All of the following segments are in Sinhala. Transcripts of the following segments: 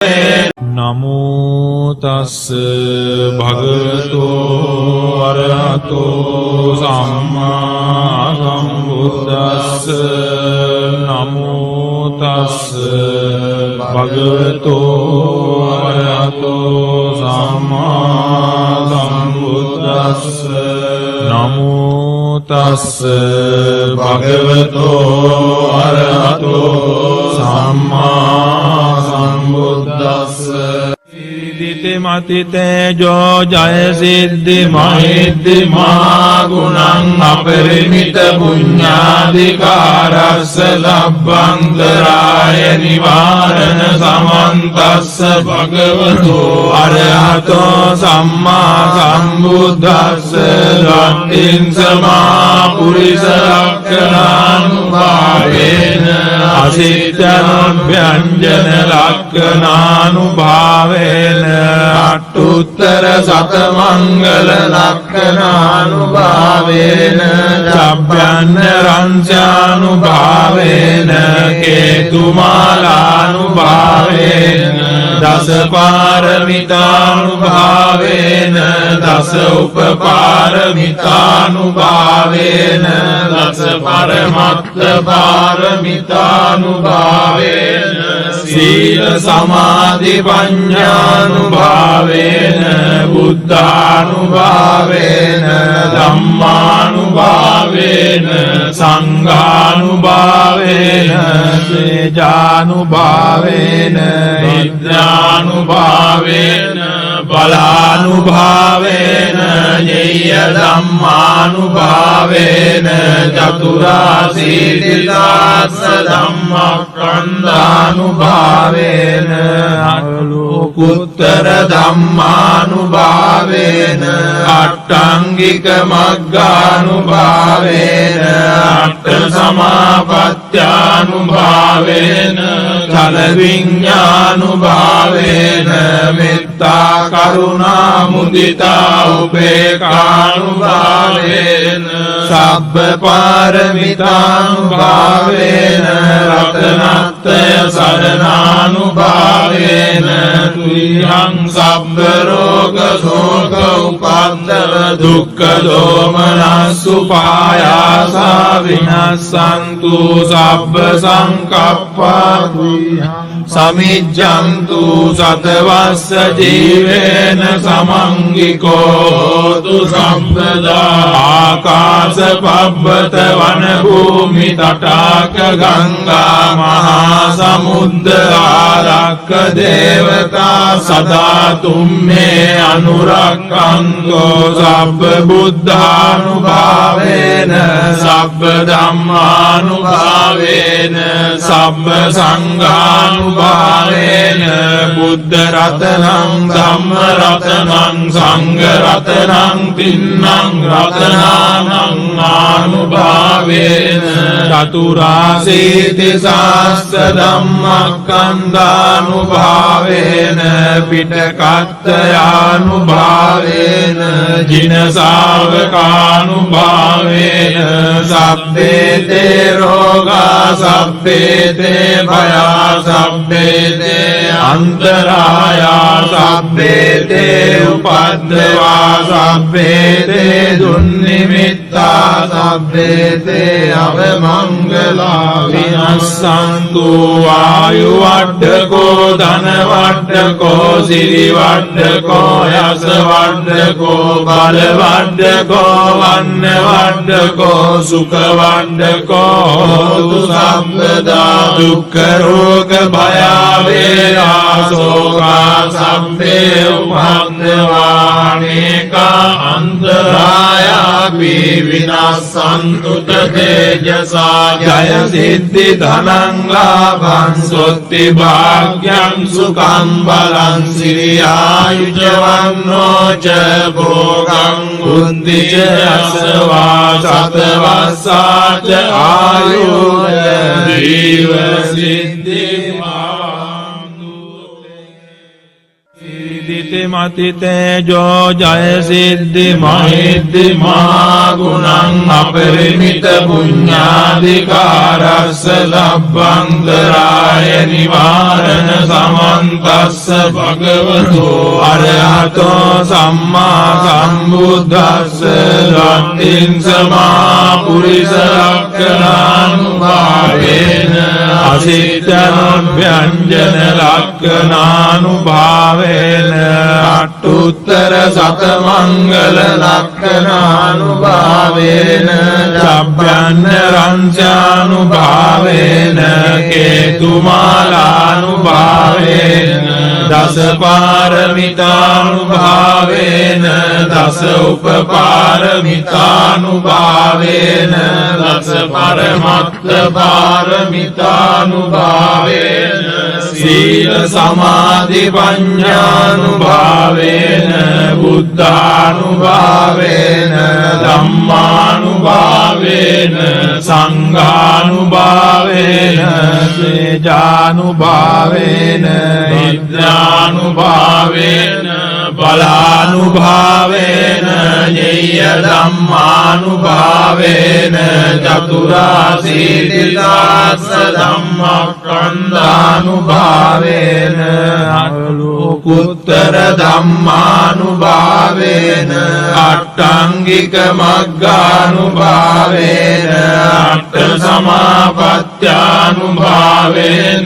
නමෝ තස්ස භගවතු අරහතෝ සම්මා සම්බුද්දස්ස නමෝ තස්ස භගවතු අරහතෝ සම්මා සම්බුද්දස්ස නමෝ තස්ස භගවතු අරහතෝ සම්මා සම්බුද්දස්ස සිද්ධි මති තේජෝ ජය සිද්ධි මහිද්දි මා ගුණං අපරිමිත පුඤ්ඤාධිකාරස්ස ලබ්බන්තරාය නිවාරණ සමන්තස්ස භගවතු අරහතෝ සම්මා සම්බුද්දස්ස ධම්මින් සමා පුරිස ලක්ඛණානුභාවේන අසිතනොභ්‍යංජන ලක්ඛණානුභාවේන අට්ඨුත්තර සතමංගල ලක්ඛණානුභාවේන චබ්බන්න රංචානුභාවේන කේතුමාලානුභාවේන දස පාරමිතානුභාවේන දස උපපාරමිතානුභාවේන දස පරමත්ත පාරමිතානුභාවේන සීල සමාධි පඤ්ඤානුභාවේන බුද්ධානුභාවේන ධම්මානුභාවේන සංඝානුභාවේන තේජානුභාවේන විද්‍යානුභාවේන බලානුභාවේන ඤෙය්‍ය ධම්මානුභාවේන චතුරාසීතිදාස්ස ධම්මස්කන්ධානුභාවේන අනුලෝකුත්තර ධම්මානුභාවේන අට්ඨංගික මග්ගානුභාවේන අට්ඨ සමාපත්ත්‍යානුභාවේන ඵල විඤ්ඤානුභාවේන මෙත්තා කරුණා මුදිතා උපේක්ඛානුභාවේන සබ්බ පාරමිතානුභාවේන රතනත්‍රය සරණානුභාවේන තුයං සබ්බ රෝග ශෝක උපද්දව දුක්ඛ දෝමනස්සු පායාසා විනස්සන්තු සබ්බ සංකප්පා සමිජ්ජන්තු සතවස්ස ජීවේන සමංගිකෝ තු සම්පදා ආකාශ පබ්බත වන භූමි තටාක ගංගා මහා සමුද්ද ආරක්ක දේවතා සදා තුම්මේ අනුරක්ඛන්තෝ සබ්බ බුද්ධානුභාවේන සබ්බ ධම්මානුභාවේන සබ්බ සංඝානුභාවේන බුද්ධ රතනං ධම්ම රතනං සංඝ රතනං තින්නං රතනානං ආනුභාවේන චතුරාසීති සාස්ස ධම්මස්කන්ධානුභාවේන පිටකත්තයානුභාවේන ජින ශාවකානුභාවේන සබ්බේ තේ රෝගා සබ්බේ තේ භයා සබ්බේ තේ අන්තරායා සබ්බේ තේ උපද්දවා සබ්බේ තේ දුන්නිමිත්තා සබ්බේ තේ අවමංගලා විනස්සන්තු ආයු වඩ්ඩකෝ ධන වඩ්ඩකෝ සිරි වඩ්ඩකෝ යස වඩ්ඩකෝ බල වඩ්ඩකෝ වන්න වඩ්ඩකෝ සුඛ වඩ්ඩකෝ තු සම්පදා දුක්ඛ රෝග භය වේරා සෝකා සම්පේ උපන්දවානේකා අන්තරායාපි විනාසන්තු තේජසා ජය සිද්ධි ධනං ලාභං සොත්ති භාග්‍යං සුඛං බලං සිරියායුජවන්නෝ ච භෝගං බුද්ධි ච අසවා සතවස්සා ච ආයුජ ජීව සිද්ධි සිද්ධි මති තේජෝ ජය සිද්ධි මහිද්දි මා ගුණං අපරිමිත පුඤ්ඤාධිකාරස්ස ලබ්බන්තරාය නිවාරණ සමන්තස්ස භගවතු අරහතෝ සම්මා සම්බුද්දස්ස ලක්ඛින් සමා පුරිස ලක්ඛණානුභාවේන අසිතනොභ්‍යංජන ලක්ඛණානුභාවේන අට්ඨුත්තර සතමංගල ලක්ඛණානුභාවේන සබ්බන්න රංචානුභාවේන කේතුමාලානුභාවේන දස පාරමිතානුභාවේන දස උපපාරමිතානුභාවේන දස පරමත්ත පාරමිතානුභාවේන සීල සමාධි පඤ්ඤානුභාවේන බුද්ධානුභාවේන ධම්මානුභාවේන සංඝානුභාවේන තේජානුභාවේන විද්‍යානුභාවේන බලානුභාවේන ඤෙය්‍ය ධම්මානුභාවේන චතුරාසීතිසාස්ස ධම්මස්කන්ධානුභාවේන අලෝකුත්තර ධම්මානුභාවේන අට්ඨංගික මග්ගානුභාවේන අට්ඨ සමාපත්ත්‍යානුභාවේන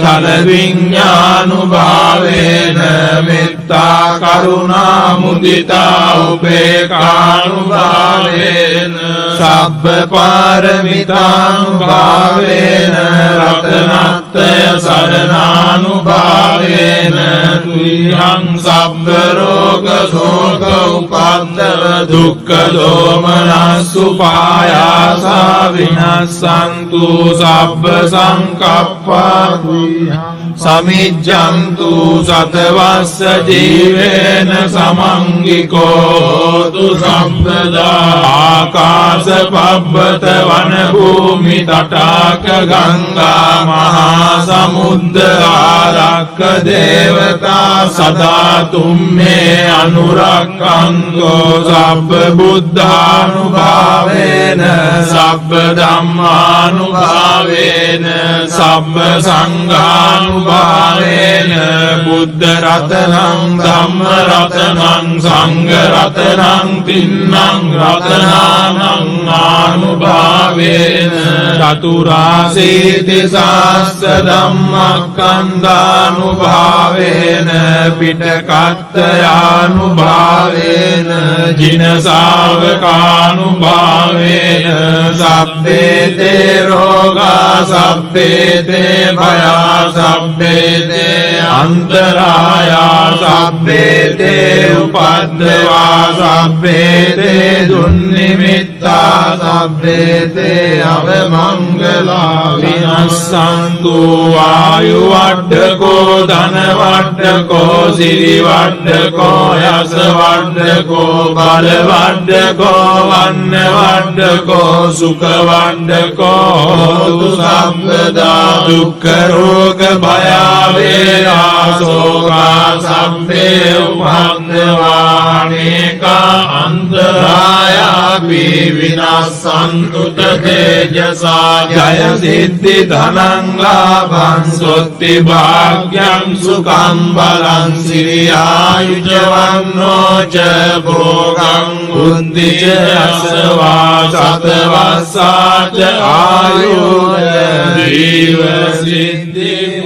ඵල විඤ්ඤානුභාවේන මෙත්තා කරුණා මුදිතා උපේක්ඛානුභාවේන සබ්බ පාරමිතානුභාවේන රතනත්‍රය සරණානුභාවේන තුයං සබ්බ රෝග ශෝක උපද්දව දුක්ඛ දෝමනස්සුපායාසා විනස්සන්තු සබ්බ සංකප්පා සමිජ්ජන්තු සතවස්ස ජීවේන සමංගිකෝ තු සම්පදා ආකාශ පබ්බත වන භූමි තටාක ගංගා මහා සමුද්ද ආරක්ක දේවතා සදා තුම්මේ අනුරක්ඛන්තෝ සබ්බ බුද්ධානුභාවේන සබ්බ ධම්මානුභාවේන සබ්බ සංඝානුභාවේන බුද්ධ රතනං ධම්ම රතනං සංඝ රතනං තින්නං රතනානං ආනුභාවේන චතුරාසීති සාස්ස ධම්මස්කන්ධානුභාවේන පිටකත්තයානුභාවේන ජින ශාවකානුභාවේන සබ්බේ තේ රෝගා සබ්බේ තේ භයා සබ්බේ තේ අන්තරායා සබ්බේ තේ උපද්දවා සබ්බේ තේ දුන්නිමිත්තා සබ්බේ තේ අවමංගලා විනස්සන්තු ආයු වඩ්ඩකෝ ධන වඩ්ඩකෝ සිරි වඩ්ඩකෝ යස වඩ්ඩකෝ බල වඩ්ඩකෝ වන්න වඩ්ඩකෝ සුඛ වඩ්ඩකෝ තු සම්පදා දුක්ඛ රෝග භය වේරා සෝකා සම්පේ උපන්දවානේකා අන්තරායාපි විනාසන්තු තේජසා ජය සිද්ධි ධනං ලාභං සොත්ති භාග්‍යං සුඛං බලං සිරියායුජවන්නෝ ච භෝගං බුද්ධි ච අසවා සතවස්සා ච ආයුජ ජීව සිද්ධි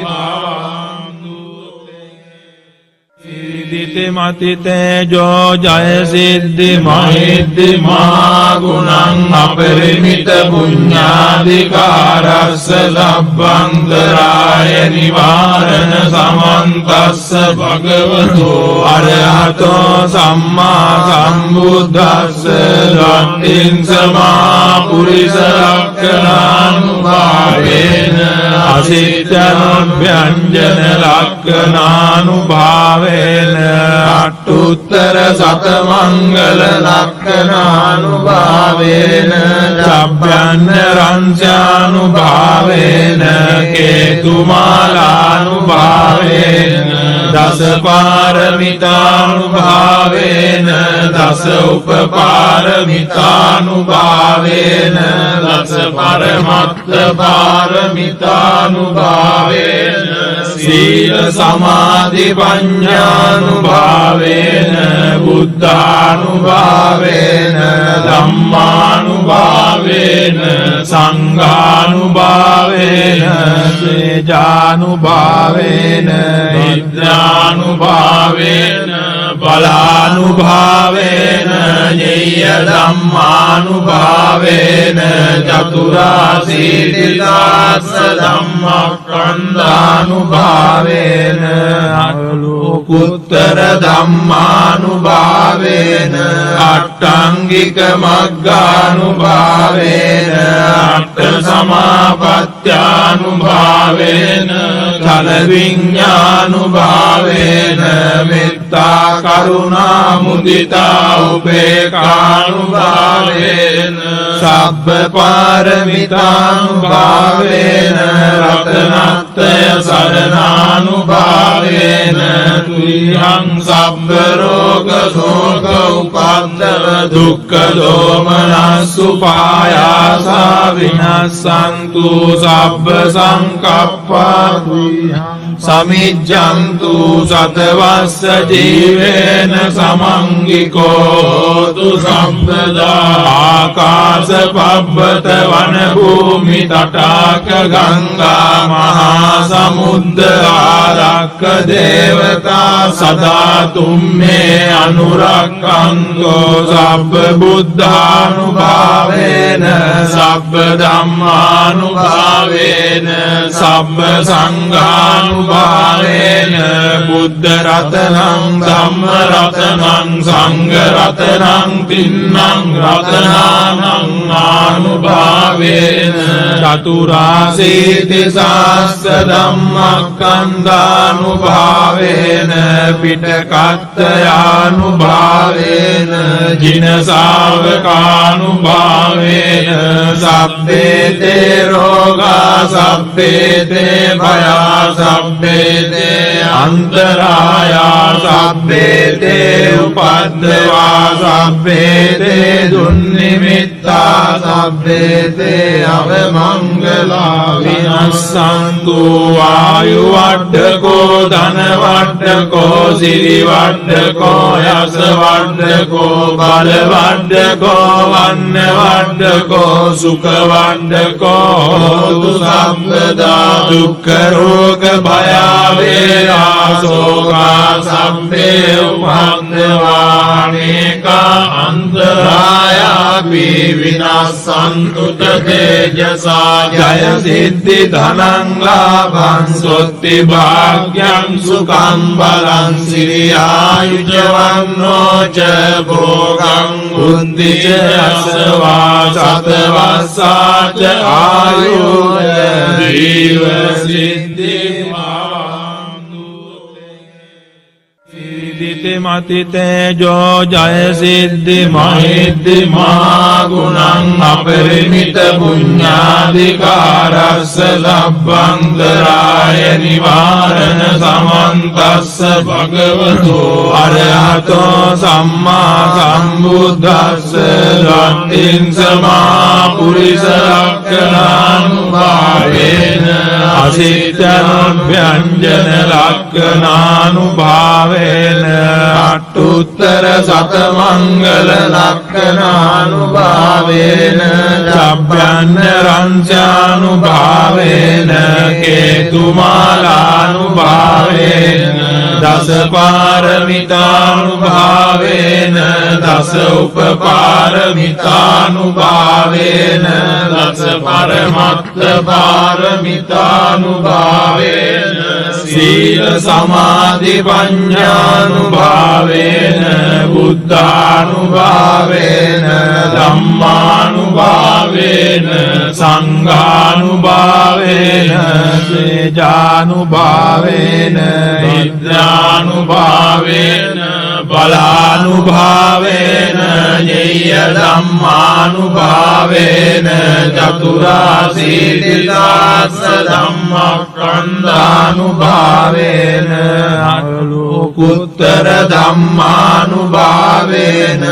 මතිතේජෝ ජය සිද්ධි මහිද්දි මහා ගුණං අපරිමිත පුඤ්ඤාධිකාරස්ස ලබ්බන්තරාය නිවාරණ සමන්තස්ස භගවතු අරහතෝ සම්මා සම්බුද්දස්ස ලක්ඛින් සමා පුරිස ලක්ඛණානුභාවේන අසිතනොභ්‍යංජන ලක්ඛණානුභාවේන අට්ඨුත්තර සතමංගල ලක්ඛණානුභාවේන සබ්බන්න රංචානුභාවේන කේතුමාලානුභාවේන දස දස පාරමිතානුභාවේන දස උපපාරමිතානුභාවේන දස පරමත්ත පාරමිතානුභාවේන සීල සමාධි පඤ්ඤානුභාවේන බුද්ධානුභාවේන ධම්මානුභාවේන සංඝානුභාවේන තේජානුභාවේන විද්‍යානුභාවේන බලානුභාවේන ඤෙය්‍ය ධම්මානුභාවේන චතුරාසීතිතාස්ස ධම්මස්කන්ධානුභාවේන අලෝකුත්තර ධම්මානුභාවේන අට්ඨංගික මග්ගානුභාවේන අට්ඨ සමාපත්ත්‍යානුභාවේන ඵල විඤ්ඤානුභාවේන මෙත්තා කරුණා මුදිතා උපේක්ඛානුභාවේන සබ්බ පාරමිතානුභාවේන රතනත්‍රය සරණානුභාවේන තුයං සබ්බ රෝග ශෝක උපද්දව දුක්ඛ දෝමනස්සුපායාසා විනස්සන්තු සබ්බ සංකප්පා සමිජ්ජන්තු සතවස්ස ජීවේන සමංගිකෝතු සම්පදා ආකාශ පබ්බත වන භූමි තටාක ගංගා මහා සමුද්ද ආරක්ක දේවතා සදා තුම්මේ අනුරක්ඛන්තෝ සබ්බ බුද්ධානුභාවේන සබ්බ ධම්මානුභාවේන සබ්බ සංඝානුභාවේන බුද්ධ රතනං ධම්ම රතනං සංඝ රතනං තින්නං රතනානං ආනුභාවේන චතුරාසීති සාස්ස ධම්මස්කන්ධානුභාවේන පිටකත්තයානුභාවේන ජින ශාවකානුභාවේන සබ්බේතේ රෝගා සබ්බේතේ භයා සබ්බේතේ අන්තරායා සබ්බේතේ උපද්දවා සබ්බේතේ දුන්නිමිත්තා සබ්බේතේ අවමංගලා විනස්සන්තු ආයු වඩ්ඩකෝ ධන වඩ්ඩකෝ සිරි වඩ්ඩකෝ යස වඩ්ඩකෝ බල වඩ්ඩකෝ වන්න වඩ්ඩකෝ සුඛ වඩ්ඩකෝ හෝතු සම්පදා දුක්ඛ රෝග භය වේරා සෝකා සම්පේ උපන්දවානේකා අන්තරායාපි විනාසන්තු තේජසා ජය සිද්ධි ධනං ලාභං සොත්ති භාග්‍යං සුඛං බලං සිරියායුජවන්නෝ ච භෝගං බුද්ධි ච අසවා සතවස්සා ච ආයුර්ද ජීව සිද්ධි මතිතේජෝ ජය සිද්ධි මහිද්දි මහා ගුණං අපරිමිත පුඤ්ඤාධිකාරස්ස ලබ්බන්තරාය නිවාරණ සමන්තස්ස භගවතු අරහතෝ සම්මා සම්බුද්දස්ස රත්තිං සමා පුරිස ලක්ඛණානුභාවේන අසිතනොභ්‍යංජන ලක්ඛණානුභාවේන අට්ඨුත්තර සතමංගල ලක්ඛණානුභාවේන චබ්බන්න රංචානුභාවේන කේතුමාලානුභාවේන දස පාරමිතානුභාවේන දස උපපාරමිතානුභාවේන දස පරමත්ත පාරමිතානුභාවේන සීල සමාධි පඤ්ඤානුභාවේන බුද්ධානුභාවේන ධම්මානුභාවේන සංඝානුභාවේන තේජානුභාවේන විද්‍යානුභාවේන බලානුභාවේන ඤෙය්‍ය ධම්මානුභාවේන චතුරාසීතිසාස්ස ධම්මස්කන්ධානුභාවේන අලෝකුත්තර ධම්මානුභාවේන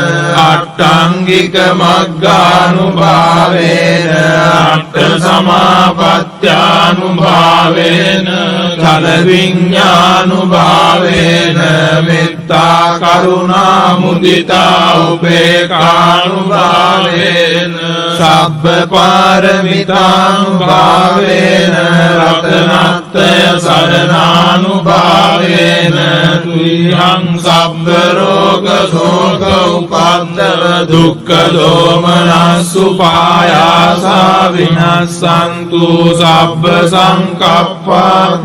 අට්ඨංගික මග්ගානුභාවේන අට්ඨ සමාපත්ත්‍යානුභාවේන ඵල විඤ්ඤානුභාවේන මෙත්තා කරුණා මුදිතා උපේක්ඛානුභාවේන සබ්බ පාරමිතානුභාවේන රතනත්‍රය සරණානුභාවේන තුයං සබ්බ රෝග ශෝක උපද්දව දුක්ඛ දෝමනස්සුපායාසා විනස්සන්තු සබ්බ සංකප්පා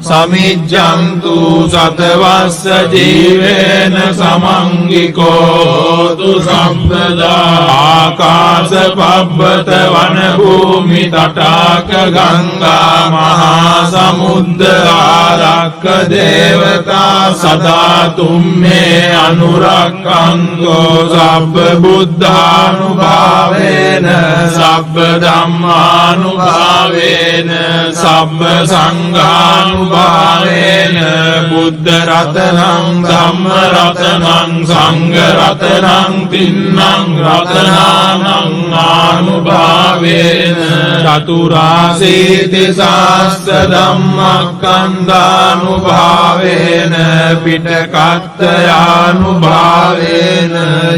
සමිජ්ජන්තු සතවස්ස ජීවේන සමංගිකෝතු සම්පදා ආකාශ පබ්බත වන භූමි තටාක ගංගා මහා සමුද්ද ආරක්ක දේවතා සදා තුම්මේ අනුරක්ඛන්තෝ සබ්බ බුද්ධානුභාවේන සබ්බ ධම්මානුභාවේන සබ්බ සංඝානුභාවේන බුද්ධ රතනං ධම්ම රතනං සංඝ රතනං තින්නං රතනානං ආනුභාවේන චතුරාසීති සාස්ස ධම්මස්කන්ධානුභාවේන පිටකත්තයානුභාවේන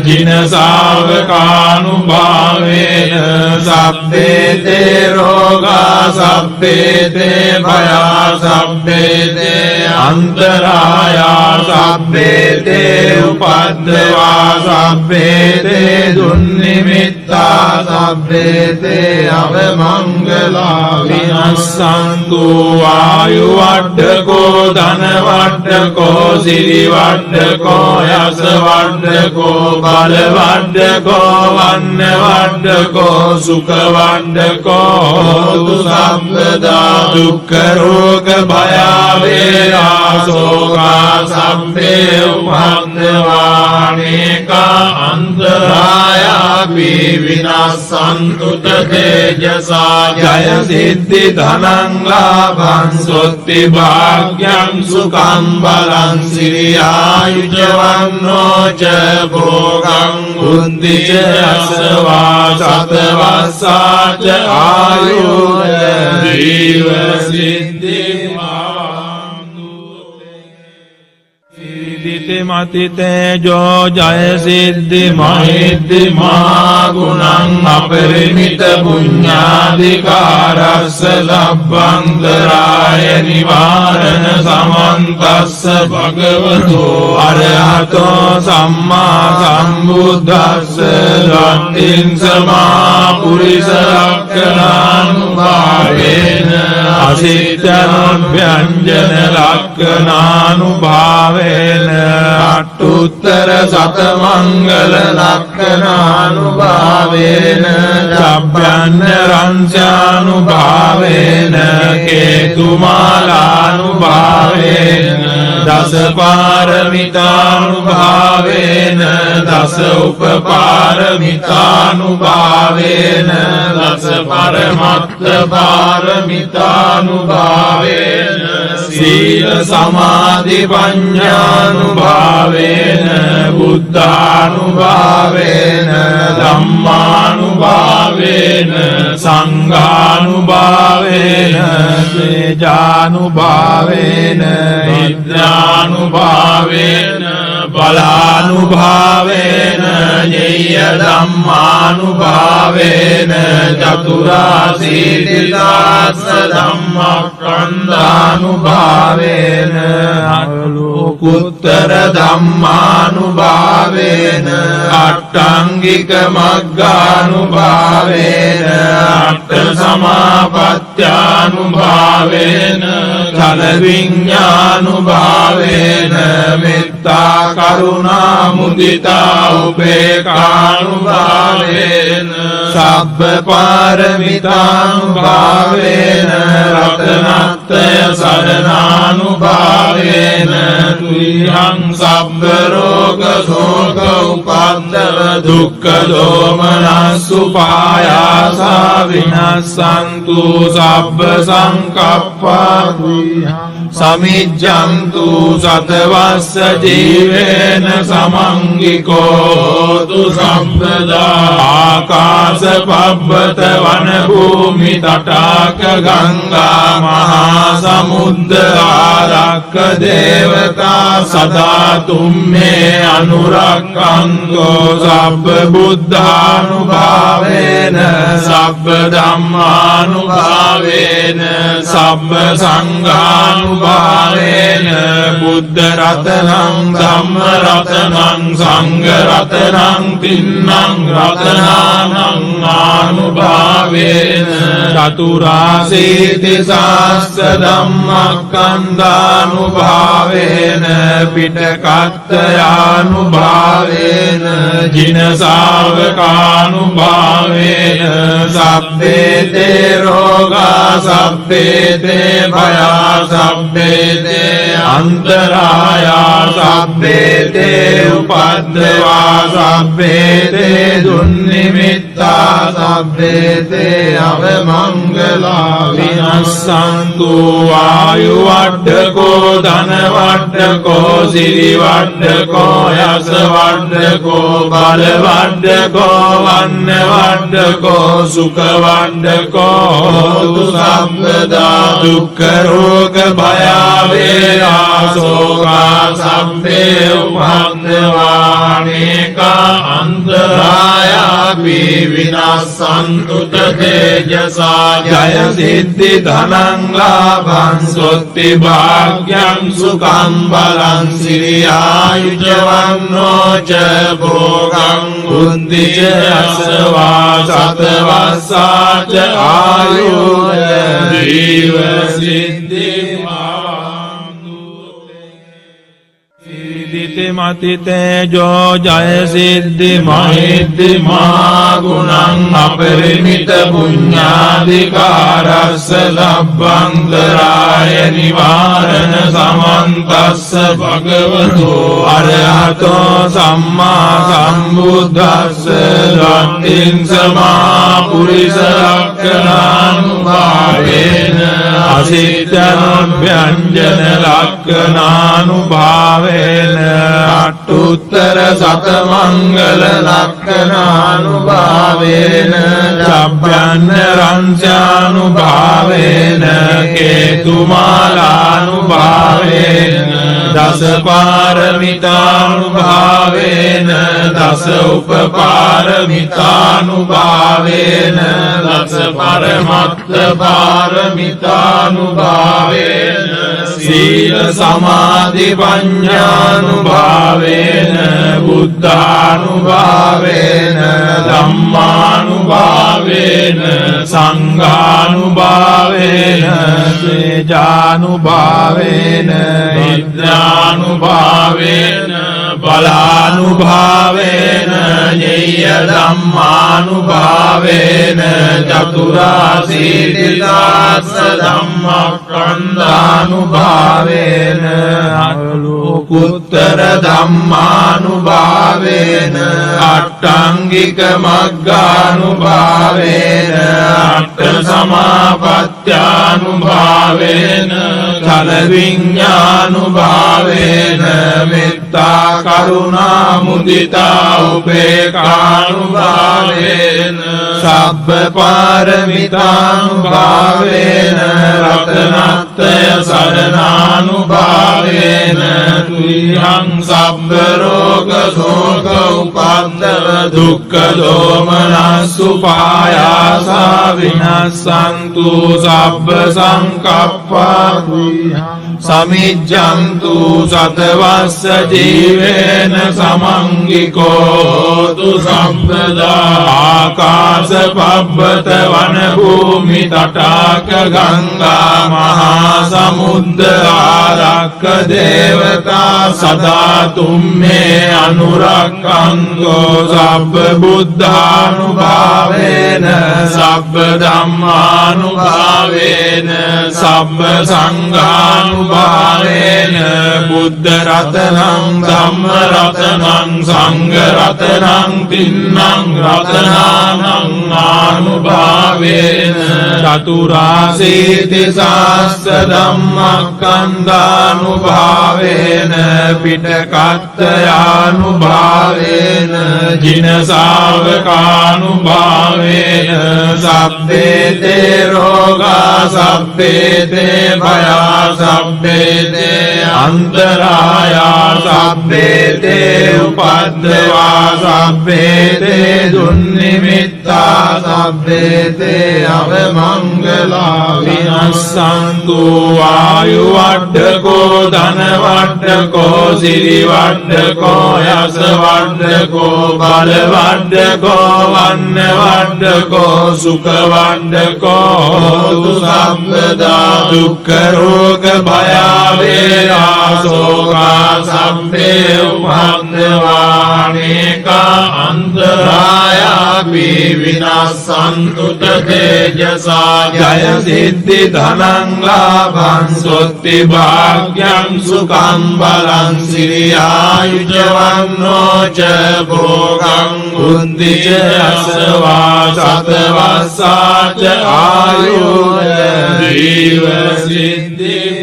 ජින ශාවකානුභාවේන සබ්බේතේ රෝගා සබ්බේතේ භයා සබ්බේතේ අන්තරායා සබ්බේතේ උපද්දවා සබ්බේතේ දුන්නිමිත්තා සබ්බේතේ අවමංගලා විනස්සන්තු ආයු වඩ්ඩකෝ ධන වඩ්ඩකෝ සිරි වඩ්ඩකෝ යස වඩ්ඩකෝ බල වඩ්ඩකෝ වන්න වඩ්ඩකෝ සුඛ වඩ්ඩකෝ හෝතු සම්පදා දුක්ඛ රෝග භය වේරා සෝකා සම්පේ උපද්දවානේකා අන්තරායාපි විනස්සන්තු තේජසා ජය සිද්ධි ධනං ලාභං සොත්ති භාග්‍යං සුඛං බලං සිරියායුජවන්නෝ ච භෝගං බුද්ධි ච අසවා සතවස්සා ච ආයුජ ජීව සිද්ධි මතිතේජෝ ජය සිද්ධි මහිද්දි මහා ගුණං අපරිමිත පුඤ්ඤාධිකාරස්ස ලබ්බන්තරාය නිවාරණ සමන්තස්ස භගවතෝ අරහතෝ සම්මා සම්බුද්දස්ස ධම්මින් සමා පුරිස ලක්ඛණානුභාවේන අසිච්ඡනොභ්‍යංජන ලක්ඛණානුභාවේන අට්ඨුත්තර සතමංගල ලක්ඛණානුභාවේන චබ්බන්න රංසානුභාවේන කේතුමාලානුභාවේන දස පාරමිතානුභාවේන දස උපපාරමිතානුභාවේන දස පරමත්ත පාරමිතානුභාවේන සීල සමාධි පඤ්ඤානුභාවේන බුද්ධානුභාවේන ධම්මානුභාවේන සංඝානුභාවේන තේජානුභාවේන විද්‍යානුභාවේන බලානුභාවේන ඤෙය්‍ය ධම්මානුභාවේන චතුරාසීතිසාස්ස ධම්මස්කන්ධානුභාවේන අලෝකුත්තර ධම්මානුභාවේන අට්ඨංගික මග්ගානුභාවේන අට්ඨ සමාපත්ත්‍යානුභාවේන ඵල විඤ්ඤානුභාවේන මෙත්තා කරුණා මුදිතා උපේක්ඛානුභාවේන සබ්බ පාරමිතානුභාවේන රතනත්‍රය සරණානුභාවේන තුයං සබ්බ රෝග ශෝක උපද්දව දුක්ඛ දෝමනස්සු පායාසා විනස්සන්තු සබ්බ සංකප්පා සමිජ්ජන්තු සතවස්ස ජීවේන සමංගිකෝ තු සම්පදා ආකාශ පබ්බත වන භූමි තටාක ගංගා මහා සමුද්ද ආරක්ක දේවතා සදා තුම්මේ අනුරක්ඛන්තෝ සබ්බ බුද්ධානුභාවේන සබ්බ ධම්මානුභාවේන සබ්බ සංඝානුභාවේන බුද්ධ රතනං ධම්ම රතනං සංඝ රතනං තින්නං රතනානං ආනුභාවේන චතුරාසීති සාස්ස ධම්මක්ඛන්ධානුභාවේන පිටකත්තයානුභාවේන ජින ශාවකානුභාවේන සබ්බේතේ රෝගා සබ්බේතේ භයා සබ්බේතේ අන්තරායා සබ්බේතේ උපද්දවා සබ්බේතේ දුන්නිමිත්තා සබ්බේතේ අවමංගලා විනස්සන්තු ආයු වඩ්ඩකෝ ධන වඩ්ඩකෝ සිරි වඩ්ඩකෝ යස වඩ්ඩකෝ බල වඩ්ඩකෝ වන්න වඩ්ඩකෝ සුඛ වඩ්ඩකෝ හෝතු සම්පදා දුක්ඛ රෝග භය වේරා සෝකා සම්පේ උපද්දවානේකා අන්තරායාපි විනස්සන්තු තේජසා ජය සිද්ධි ධනං ලාභං සොත්ති භාග්‍යං සුඛං බලං සිරියායුජවන්නෝ ච භෝගං බුද්ධි ච අසවා සතවස්සා ච ආයුර්ය ජීව සිද්ධි සිද්ධි මතිතේජෝ ජය සිද්ධි මහිද්දි මා ගුණං අපරිමිත පුඤ්ඤාධිකාරස්ස ලබ්බන්තරාය නිවාරණ සමන්තස්ස භගවතෝ අරහතෝ සම්මා සම්බුද්දස්ස ධම්මින් සමා පුරිස ලක්ඛනානුභාවේන අසිද්ධාභ්‍යංජන ලක්ඛනානුභාවේන අට්ඨුත්තර සතමංගල ලක්ඛනානුභාවේන චබ්බන්න රංසානුභාවේන කේතුමාලානුභාවේන දස පාරමිතානුභාවේන දස උපපාරමිතානුභාවේන දස පරමත්ත පාරමිතානුභාවේන සීල සමාධි පඤ්ඤානුභාවේන බුද්ධානුභාවේන ධම්මානුභාවේන සංඝානුභාවේන තේජානුභාවේන විද්‍යානුභාවේන බලානුභාවේන ඤෙය්‍ය ධම්මානුභාවේන චතුරාසීති සාස්ස ධම්මක්ඛන්ධානුභාවේන අනුකුත්තර ධම්මානුභාවේන අට්ඨංගික මග්ගානුභාවේන අට්ඨ සමාපත්ත්‍යානුභාවේන ඵල විඤ්ඤානුභාවේන මෙත්තා කරුණා මුදිතා උපේක්ඛානුභාවේන සබ්බ පාරමිතානුභාවේන රතනත්‍රය සරණානුභාවේන තුයං සබ්බ රෝග ශෝක උපද්දව දුක්ඛ දෝමනස්සු පායාසා විනස්සන්තු සබ්බ සංකප්පා සමිජ්ජන්තු සතවස්ස ජීවේන සමංගිකෝ තු සම්පදා ආකාශ පබ්බත වන භූමි තටාක ගංගා මහා සමුද්ද ආරක්ක දේවතා සදා තුම්මේ අනුරක්ඛන්තෝ සබ්බ බුද්ධානුභාවේන සබ්බ ධම්මානුභාවේන සබ්බ සංඝානුභාවේන භාවේන බුද්ධ රතනං ධම්ම රතනං සංඝ රතනං තින්නං රතනානං ආනුභාවේන චතුරාසීති සාස්ස ධම්මස්කන්ධානුභාවේන පිටකත්තයානුභාවේන ජින ශාවකානුභාවේන සබ්බේතේ රෝගා සබ්බේතේ භයා සබ්බේතේ අන්තරායා සබ්බේතේ උපද්දවා සබ්බේතේ දුන්නිමිත්තා සබ්බේතේ අවමංගලා විනස්සන්තු ආයු වඩ්ඩකෝ ධන වඩ්ඩකෝ සිරි වඩ්ඩකෝ යස වඩ්ඩකෝ බල වඩ්ඩකෝ වන්න වඩ්ඩකෝ සුඛ වඩ්ඩකෝ හෝතු සම්පදා දුක්ඛ රෝග භය වේරා සෝකා සම්පේ උපද්දවානේකා අන්තරායාපි විනාසන්තු තේජසා ජය සිද්ධි ධනං ලාභං සොත්ති භාග්‍යං සුඛං බලං සිරියායුජවන්නෝ ච භෝගං බුද්ධි ච අසවා සතවස්සා ච ආයුර්ය ජීව සිද්ධි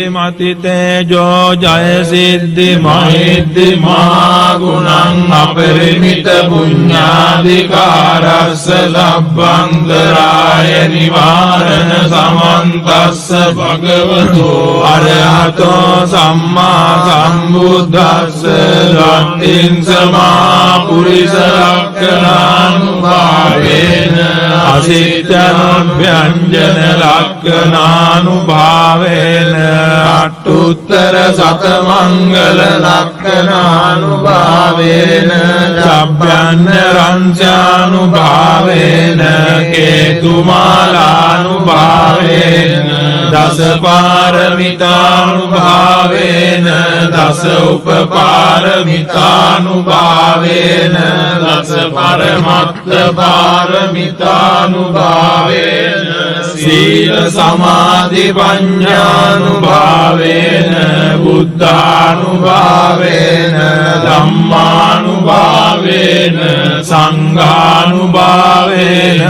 මතිතේජෝ ජය සිද්ධි මහිද්දි මා ගුණං අපරිමිත පුඤ්ඤාධිකාරස්ස ලබ්බන්තරාය නිවාරණ සමන්තස්ස භගවතෝ අරහතෝ සම්මා සම්බුද්දස්ස ධම්මින් සමා පුරිස ලක්ඛනානුභාවේන අසිතනොභ්‍යංජන ලක්ඛනානුභාවේන අට්ඨුත්තර සතමංගල ලක්ඛනානුභාවේන සබ්බන්න රංචානුභාවේන කේතුමාලානුභාවේන දස පාරමිතානුභාවේන දස උපපාරමිතානුභාවේන දස පරමත්ත පාරමිතානුභාවේන සීල සමාධි පඤ්ඤානුභාවේන බුද්ධානුභාවේන ධම්මානුභාවේන සංඝානුභාවේන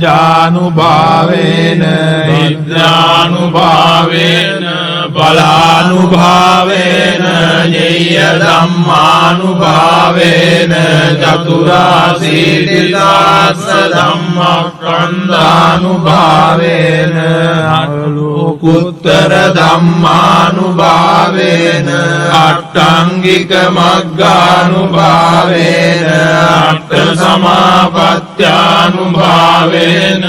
තේජානුභාවේන විද්‍යානුභාවේන බලානුභාවේන ඤෙය්‍ය ධම්මානුභාවේන චතුරාසීති දාස්ස ධම්මස්කන්ධානුභාවේන අලෝකුත්තර ධම්මානුභාවේන අට්ඨංගික මග්ගානුභාවේන අට්ඨ සමාපත්ත්‍යානුභාවේන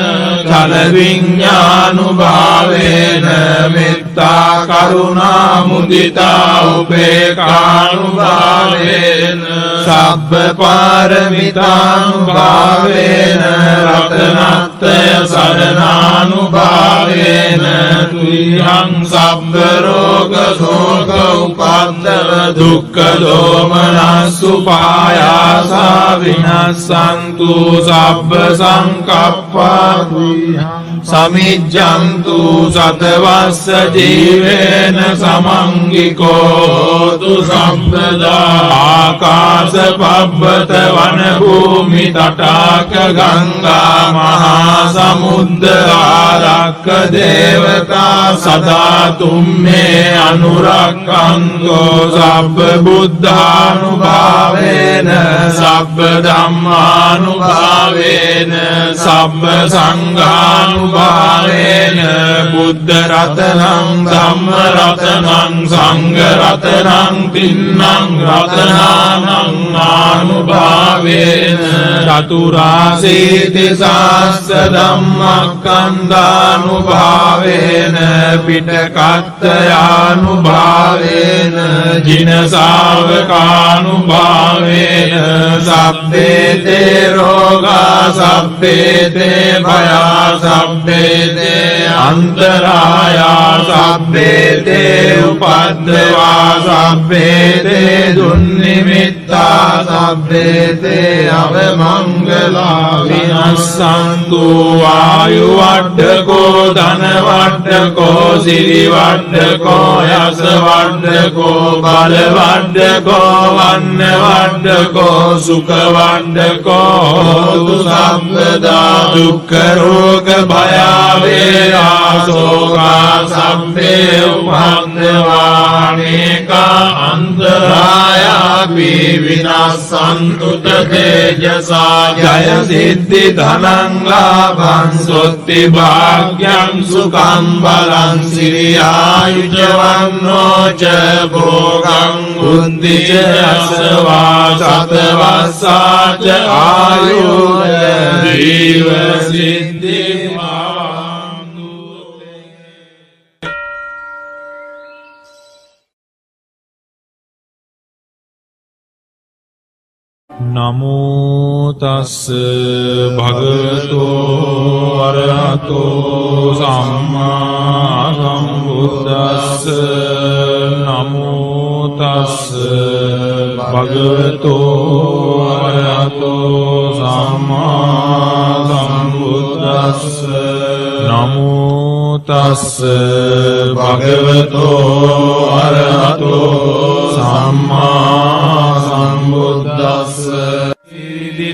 ඵල විඤ්ඤානුභාවේන මෙත්තා කරුණා මුදිතා උපේක්ඛානුභාවේන සබ්බ පාරමිතානුභාවේන රතනත්‍රය සරණානුභාවේන තුයං සබ්බ රෝග ශෝක උපද්දව දුක්ඛ දෝමනස්සුපායාසා විනස්සන්තු සබ්බ සංකප්පා සමිජ්ජන්තු සතවස්ස ජීවේන සමංගිකෝ තු සම්පදා ආකාශ පබ්බත වන භූමි තටාක ගංගා මහා සමුද්ද ආරක්ක දේවතා සදා තුම්මේ අනුරක්ඛන්තෝ සබ්බ බුද්ධානුභාවේන සබ්බ ධම්මානුභාවේන සබ්බ සංඝානුභාවේන බුද්ධ රතනං ධම්ම රතනං සංඝ රතනං තින්නං රතනානං ආනුභාවේන චතුරාසීති සාස්ස ධම්මස්කන්ධානුභාවේන පිටකත්තයානුභාවේන ජින ශාවකානුභාවේන සබ්බේතේ රෝගා සබ්බේතේ භයා සබ්බේතේ අන්තරායා සබ්බේතේ උපද්දවා සබ්බේතේ දුන්නිමිත්තා සබ්බේතේ අවමංගලා විනස්සන්තු ආයු වඩ්ඩකෝ ධන වඩ්ඩකෝ සිරි වඩ්ඩකෝ යස වඩ්ඩකෝ බල වඩ්ඩකෝ වන්න වඩ්ඩකෝ සුඛ වඩ්ඩකෝ හෝතු සම්පදා දුක්ඛ රෝග භය වේරා ශෝකා සම්පේ උපන්දවානේකා අන්තරායාපි විනාසන්තු තේජසා ජය සිද්ධි ධනං ලාභං සොත්ති භාග්‍යං සුඛං බලං සිරියායුජවන්නෝ ච භෝගං බුද්ධි ච අසවා සතවස්සා ච ආයුජ ජීව සිද්ධි නමෝ තස්ස භගවතෝ අරහතෝ සම්මා සම්බුද්දස්ස නමෝ තස්ස භගවතෝ අරහතෝ සම්මා සම්බුද්දස්ස නමෝ තස්ස භගවතෝ අරහතෝ සම්මා සම්බුද්දස්ස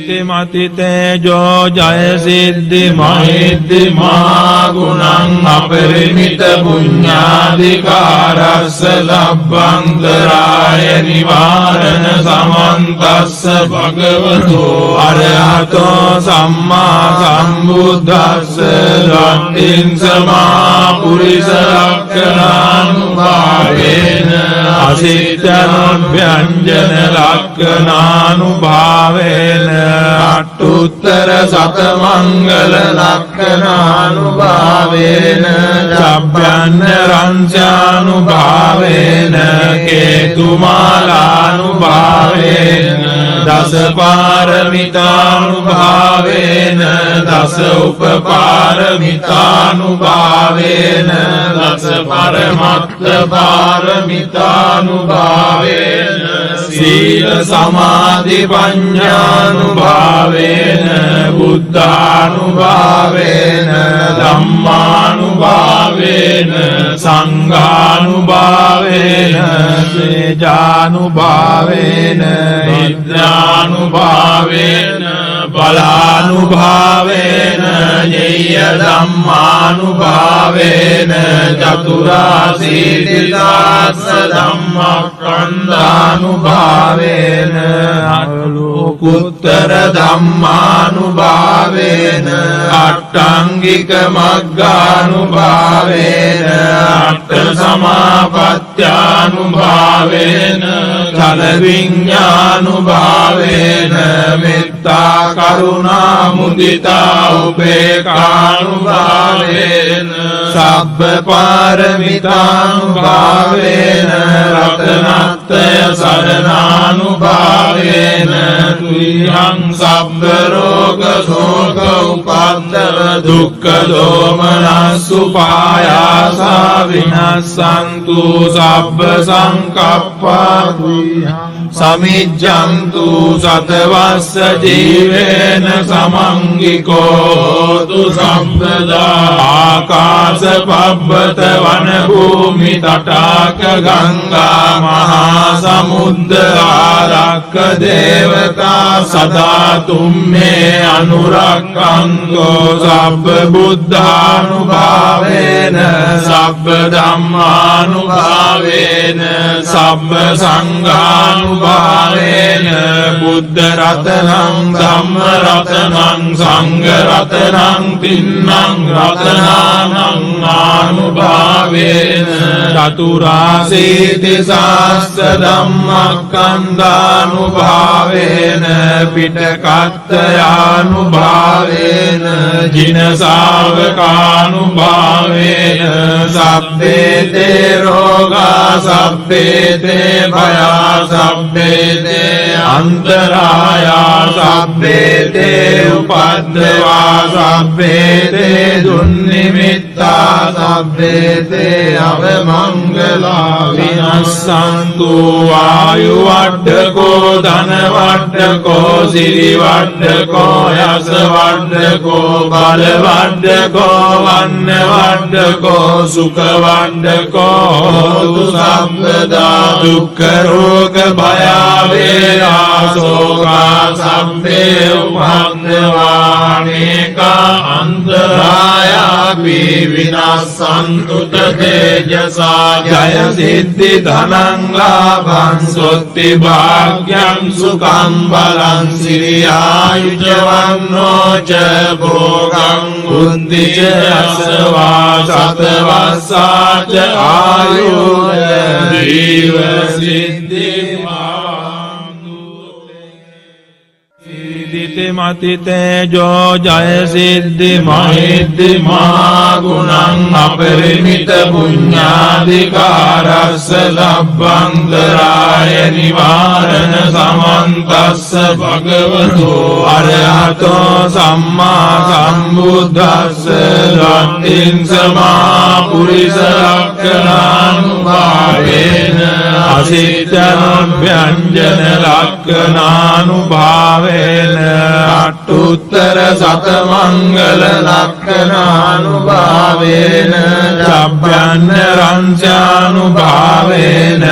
සිද්ධි මති තේජෝ ජය සිද්ධි මහිද්දි මා ගුණං අපරිමිත පුඤ්ඤාධිකාරස්ස ලබ්බන්තරාය නිවාරණ සමන්තස්ස භගවතෝ අරහතෝ සම්මා සම්බුද්දස්ස ධම්මින් සමා පුරිස ලක්ඛණානුභාවේන අසිට්ඨනොභ්‍යංජන ලක්ඛණානුභාවේන අට්ඨුත්තර සතමංගල ලක්ඛණානුභාවේන චබ්බන්න රංචානුභාවේන කේතුමාලානුභාවේන දස පාරමිතානුභාවේන දස උපපාරමිතානුභාවේන දස පරමත්ත පාරමිතානුභාවේන සීල සමාධි පඤ්ඤානුභාවේන බුද්ධානුභාවේන ධම්මානුභාවේන සංඝානුභාවේන තේජානුභාවේන විද්‍යානුභාවේන බලානුභාවේන ඤෙය්‍ය ධම්මානුභාවේන චතුරාසීතිදාස ධම්මස්කන්ධානුභාවේන අනුලෝකුත්තර ධම්මානුභාවේන අට්ඨංගික මග්ගානුභාවේන අට්ඨ සමාපත්ත්‍යානුභාවේන ඵල විඤ්ඤානුභාවේන මෙත්තා කරුණා මුදිතා උපේක්ඛානුභාවේන සබ්බ පාරමිතානුභාවේන රතනත්‍රය සරණානුභාවේන තුයං සබ්බ රෝග ශෝක උපද්දව දුක්ඛ දෝමනස්සු පායාසා විනස්සන්තු සබ්බ සංකප්පා සමිජ්ජන්තු සතවස්ස ජීවේන සමංගිකෝතු සම්පදා ආකාශ පබ්බත වන භූමි තටාක ගංගා මහා සමුද්ද ආරක්ක දේවතා සදා තුම්මේ අනුරක්ඛන්තෝ සබ්බ බුද්ධානුභාවේන සබ්බ ධම්මානුභාවේන සබ්බ සංඝානුභාවේන බුද්ධ රතනං ධම්ම රතනං සංඝ රතනං තින්නං රතනානං ආනුභාවේන චතුරාසීති සාස්ස ධම්මස්කන්ධානුභාවේන පිටකත්තයානුභාවේන ජින ශාවකානුභාවේන සබ්බේ තේ රෝගා සබ්බේ තේ භයා සබ්බේ තේ අන්තරායා සබ්බේ තේ උපද්දවා සබ්බේ තේ දුන්නිමිත්තා සබ්බේ තේ අවමං මංගලා විනස්සන්තු ආයු වඩ්ඩකෝ ධන වඩ්ඩකෝ සිරි වඩ්ඩකෝ යස වඩ්ඩකෝ බල වඩ්ඩකෝ වන්න වඩ්ඩකෝ සුඛ වඩ්ඩකෝ හෝතු සම්පදා දුක්ඛ රෝග භය වේරා සෝකා සම්පේ උපන්දවානේකා අන්තරායාපි විනාසන්තු තේජසා ජය සිද්ධි ධනං ලාභං සොත්ති භාග්‍යං සුඛං බලං සිරියායුජවන්නෝ ච භෝගං බුද්ධි ච අසවා සතවස්සා ච ආයුර් ජීව සිද්ධි මතිතේජෝ ජය සිද්ධි මහිද්දි මා ගුණං අපරිමිත පුඤ්ඤාධිකාරස්ස ලබ්බන්තරාය නිවාරණ සමන්තස්ස භගවතු අරහතෝ සම්මා සම්බුද්දස්ස සත්තිං සමා පුරිස ලක්ඛණානුභාවේන අසිතනොභ්‍යංජන ලක්ඛණානුභාවේන අට්ඨුත්තර සතමංගල ලක්ඛණානුභාවේන චබ්බන්න රංචානුභාවේන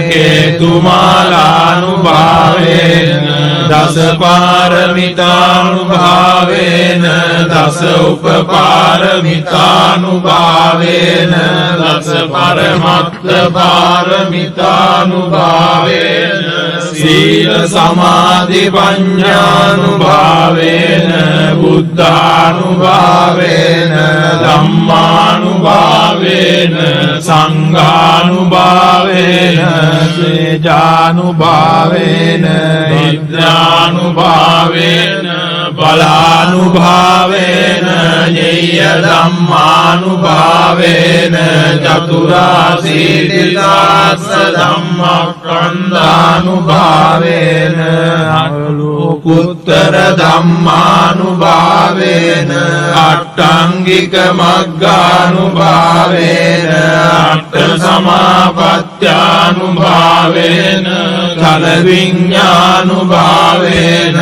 කේතුමාලානුභාවේන දස පාරමිතානුභාවේන දස උපපාරමිතානුභාවේන දස පරමත්ත පාරමිතානුභාවේන සීල සමාධි පඤ්ඤානුභාවේන බුද්ධානුභාවේන ධම්මානුභාවේන සංඝානුභාවේන තේජානුභාවේන විද්‍යානුභාවේන බලානුභාවේන ඤෙය්‍ය ධම්මානුභාවේන චතුරාසීතිදාස ධම්මස්කන්ධානුභාවේන අනුලෝකුත්තර ධම්මානුභාවේන අට්ඨංගික මග්ගානුභාවේන අට්ඨ සමාපත්ත්‍යානුභාවේන ඵල විඤ්ඤානුභාවේන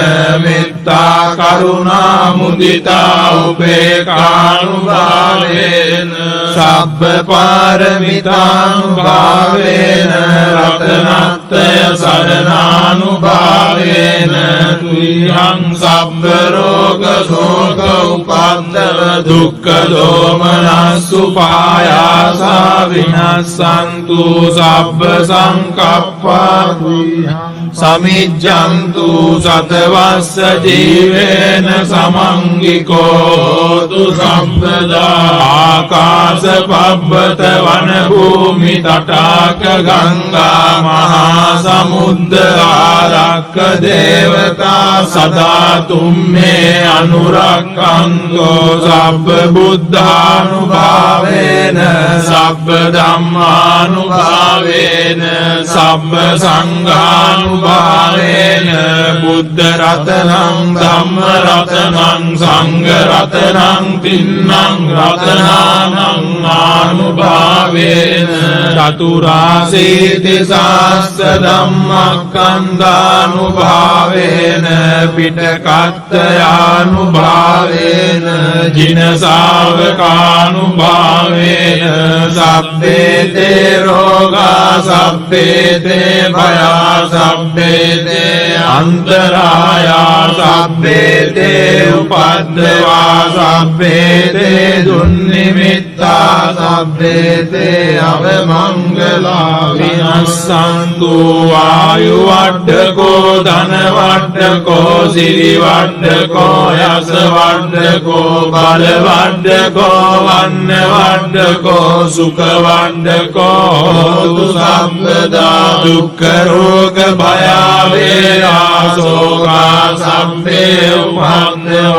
මෙත්තා කරුණා මුදිතා උපේක්ඛානුභාවේන සබ්බ පාරමිතානුභාවේන රතනත්‍රය සරණානුභාවේන තුයං සබ්බ රෝග ශෝක උපද්දව දුක්ඛ දෝමනස්සු පායාසා විනස්සන්තු සබ්බ සංකප්පා සමිජ්ජන්තු සතවස්ස ජීවේන සමංගිකෝ තු සම්පදා ආකාශ පබ්බත වන භූමි තටාක ගංගා මහා සමුද්ද ආරක්ක දේවතා සදා තුම්මේ අනුරක්ඛන්තෝ සබ්බ බුද්ධානුභාවේන සබ්බ ධම්මානුභාවේන සබ්බ සංඝානුභාවේන බුද්ධ රතනං ධම්ම රතනං සංඝ රතනං තින්නං රතනානං ආනුභාවේන චතුරාසීති සාස්ස ධම්මස්කන්ධානුභාවේන පිටකත්තයානුභාවේන ජින ශාවකානුභාවේන සබ්බේ තේ රෝගා සබ්බේ තේ භයා සබ්බේ තේ අන්තරායා සබ්බේ තේ උපද්දවා සබ්බේ තේ දුන්නිමිත්තා සබ්බේ තේ අවමංගලා විනස්සන්තු ආයු වඩ්ඩකෝ ධන වඩ්ඩකෝ සිරි වඩ්ඩකෝ යස වඩ්ඩකෝ බල වඩ්ඩකෝ වන්න වඩ්ඩකෝ සුඛ වඩ්ඩකෝ හෝතු සම්පදා දුක්ඛ රෝග භය වේරා සෝකා සම්පේ උපන්දවානේකා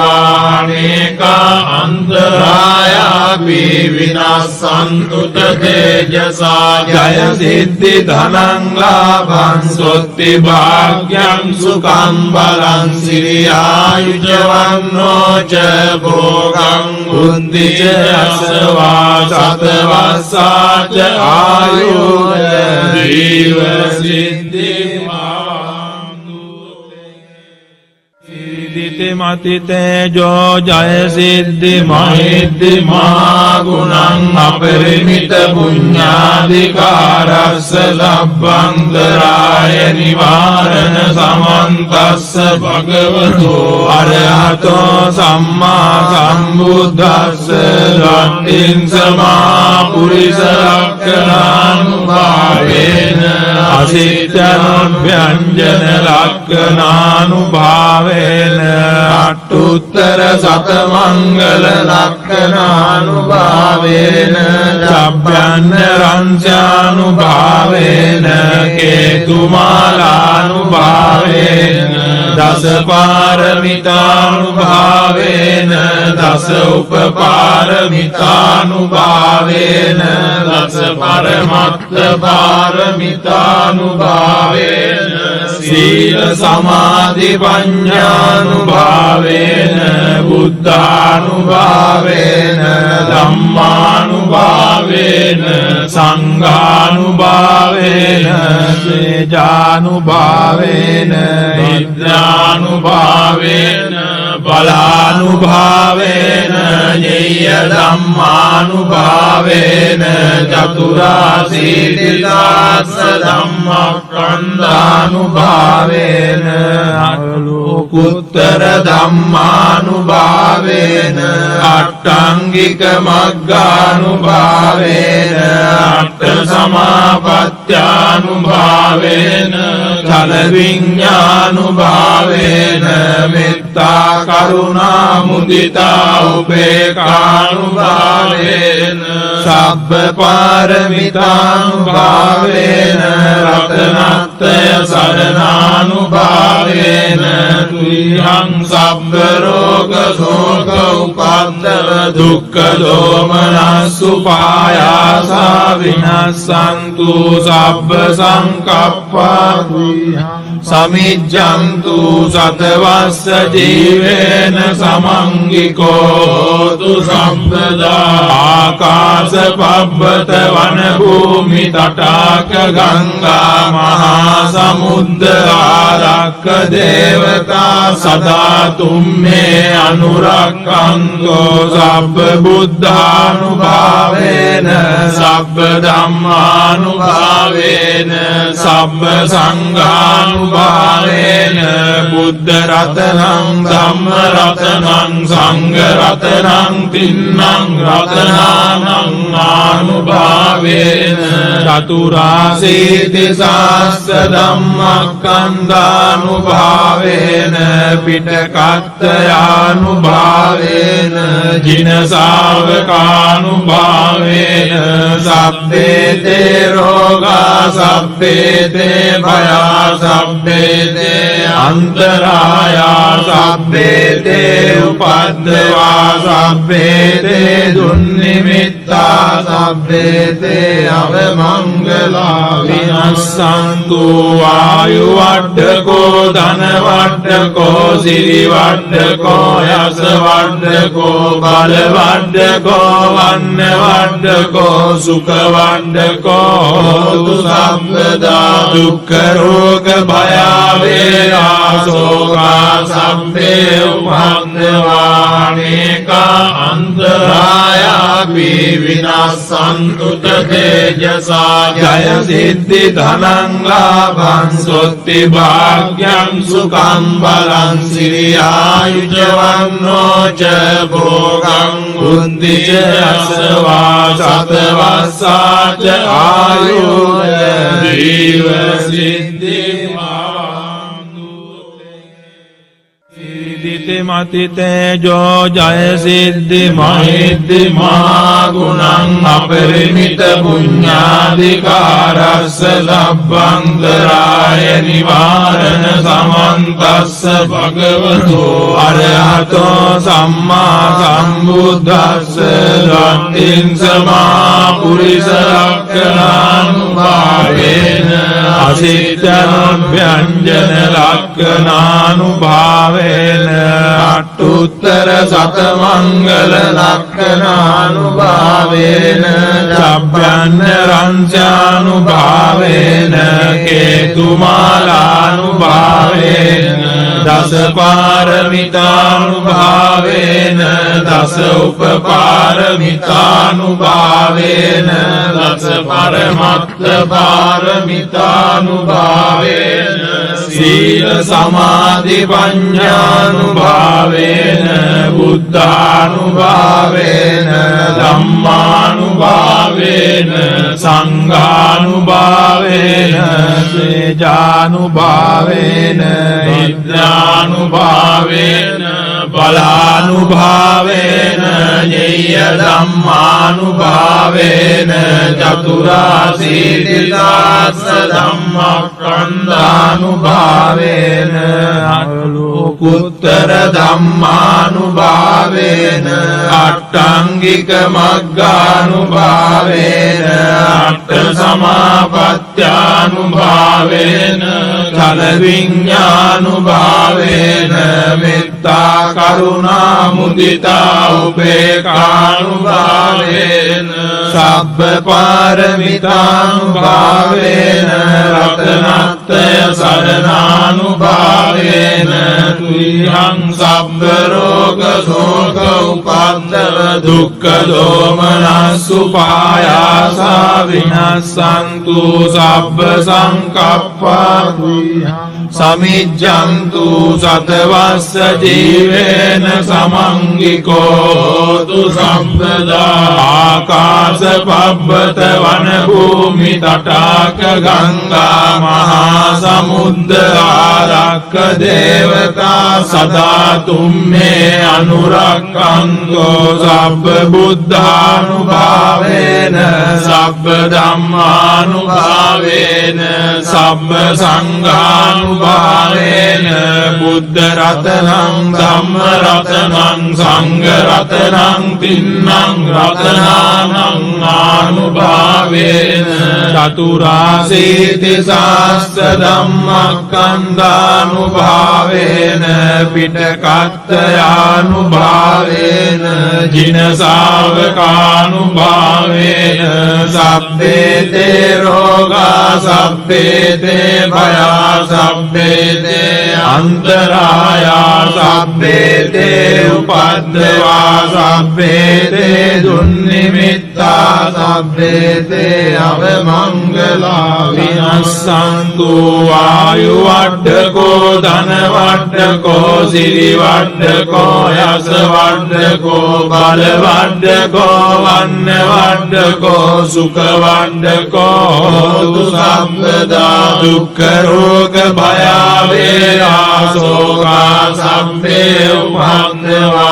අන්තරායාපි विनाशन्तु तेजसा जय सिद्धि धनं लाभं स्वस्ति भाग्यं सुखं बलं श्रियायुजवन्नो च भोगं बुद्धि च यशवा सतवसा च आयुः जीव सिद्धि मति तेजो जय सिद्धि महिद्धि गुणं अपरिमित पुण्याधिकारस्य लब्बन्तराय निवारण समन्तस्य भगवतो अरहतो सम्मा सम्बुद्धस्य लब्धिं समापुरुष लक्षणानुभावेन असित्यनुव्यञ्जन लक्षणानुभावेन अट्टुत्तर शतमंगल लक्षणानुभावेन चभ्यन्नरंस्यानुभावेन केतुमालानुभावेन दश पारमितानुभावेन दश उपपारमितानुभावेन दश परमत्त पारमितानुभावेन शील समाधि पञ्चानुभावेन बुद्धानुभावेन धम्मानुभावेन संघानुभावेन तेजानुभावेन निद्रानुभावेन बलानुभावेन ज्ञेय धम्मानुभावेन चतुराशीतिदास धम्मस्कन्धानुभावेन लोकोत्तर धम्मानुभावेन अट्टांगिक मग्गानुभावेन अट्ट समापत्यानुभावेन चल विज्ञानुभावेन मित्ता करुणा मुदिता उपेक्षानुभावेन सब्ब पारमितानुभावेन रत्नत्रय शरणानुभावेन तुभ्यं सब्ब रोग शोक उपद्रव दुःख दोमनस्सुपायासा विनश्यन्तु सब्ब संकप्पा समिज्जन्तु शतवस्य जीवेन समङ्गिको तु सम्पदा आकाश पर्वत वन भूमि तटाक गंगा महासमुद्र आरक्ष देवता सदा तुम्हे अनुरक्षन्तु सब्ब बुद्धानुभावेन सब्ब धम्मानुभावेन सब्ब संघानुभावेन बुद्ध रत्नं धम्म रत्नं संघ रत्नं तिन्नं रत्नानं आनुभावेन चतुराशीति सहस्र धम्मस्कन्धानुभावेन पिटकत्रयानुभावेन जिन शावकानुभावेन सब्बे ते रोगा सब्बे ते भया सब्बे ते अंतराया सब्बे ते उपद्रवा सब्बे ते दुर्निमित्ता सब्बे ते अवमंगला विनश्यन्तु वायुवड्ढको धनवड्ढको सिरिवड्ढको यशवड्ढको बलवड्ढको वन्यवड्ढको सुखवड्ढको तु सर्वदा दुःख रोग भयावेरा शोका सब्बे उपद्रवानेका अंतरायापि विनाशन्तु तेजसा जय सिद्धि धनं लाभं स्वस्ति भाग्यं सुखं बलं श्रियायुजवन्नो च भोगं बुद्धि च यशवा सतवसा च आयुः जीव सिद्धि මති තේජෝ ජය සිද්ධි මහිද්දිමා ගුණං අපරිමිත පුඤ්ඤාධිකාරස්ස ලබ්බන්තරාය නිවාරණ සමන්තස්ස භගවතු අරහතෝ සම්මා සම්බුද්දස්ස ලක්ඛින් සමා පුරිස ලක්ඛණානුභාවේන අසිතනොභ්‍යංජන ලක්ඛණානුභාවේන අට්ඨුත්තර සතමංගල ලක්ඛණානුභාවේන චබ්බන්න රංචානුභාවේන කේතුමාලානුභාවේන දස පාරමිතානුභාවේන දස උපපාරමිතානුභාවේන දස පරමත්ත පාරමිතානුභාවේන සීල සමාධි පඤ්ඤානුභාවේන බුද්ධානුභාවේන ධම්මානුභාවේන සංඝානුභාවේන තේජානුභාවේන විද්‍යානුභාවේන බලානුභාවේන ඤෙය්‍ය ධම්මානුභාවේන චතුරාසීතිදාස්ස ධම්මස්කන්ධානුභාවේන අනුලෝකුත්තර ධම්මානුභාවේන අට්ඨංගික මග්ගානුභාවේන අට්ඨ සමාපත්ත්‍යානුභාවේන චල විඤ්ඤානුභාවේන මෙත්තා කරුණා මුදිතා උපේක්ඛානුභාවේන සබ්බ පාරමිතානුභාවේන රතනත්‍රය සරණානුභාවේන තුයං සබ්බ රෝග ශෝක උපද්දව දුක්ඛ දෝමනස්සුපායාසා විනස්සන්තු සබ්බ සංකප්පා සමිජ්ජන්තු සතවස්ස ජීවේන සමංගිකෝතු සම්පදා ආකාශ පබ්බත වන භූමි තටාක ගංගා මහා සමුද්ද ආරක්ක දේවතා සදා තුම්මේ අනුරක්ඛන්තෝ සබ්බ බුද්ධානුභාවේන සබ්බ ධම්මානුභාවේන සබ්බ සංඝානුභාවේන බුද්ධ රතනං ධම්ම රතනං සංඝ රතනං තින්නං රතනානං ආනුභාවේන චතුරාසීති සාස්ස ධම්මස්කන්ධානුභාවේන පිටකත්තයානුභාවේන ජින ශාවකානුභාවේන සබ්බේ තේ රෝගා සබ්බේ තේ භයා සබ්බේ තේ අන්තරායා සබ්බේ තේ උපද්දවා සබ්බේ තේ දුන්නිමිත්තා සබ්බේ තේ අවමංගලා විනස්සන්තු ආයු වඩ්ඩකෝ ධන වඩ්ඩකෝ සිරි වඩ්ඩකෝ යස වඩ්ඩකෝ බල වඩ්ඩකෝ වන්න වඩ්ඩකෝ සුඛ වඩ්ඩකෝ හෝතු සම්පදා දුක්ඛ රෝග භය වේරා සෝකා සම්පේ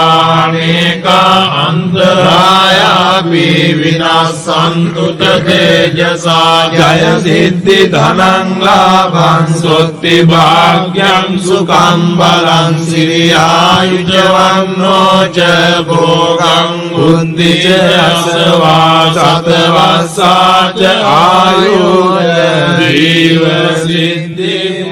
උපද්දවානේකා අන්තරායාපි විනාසන්තු තේජසා ජය සිද්ධි ධනං ලාභං සොත්ති භාග්‍යං සුඛං බලං සිරියායුජවන්නෝ ච භෝගං බුද්ධි ච අසවා සතවස්සා ච ආයුජ ජීව සිද්ධි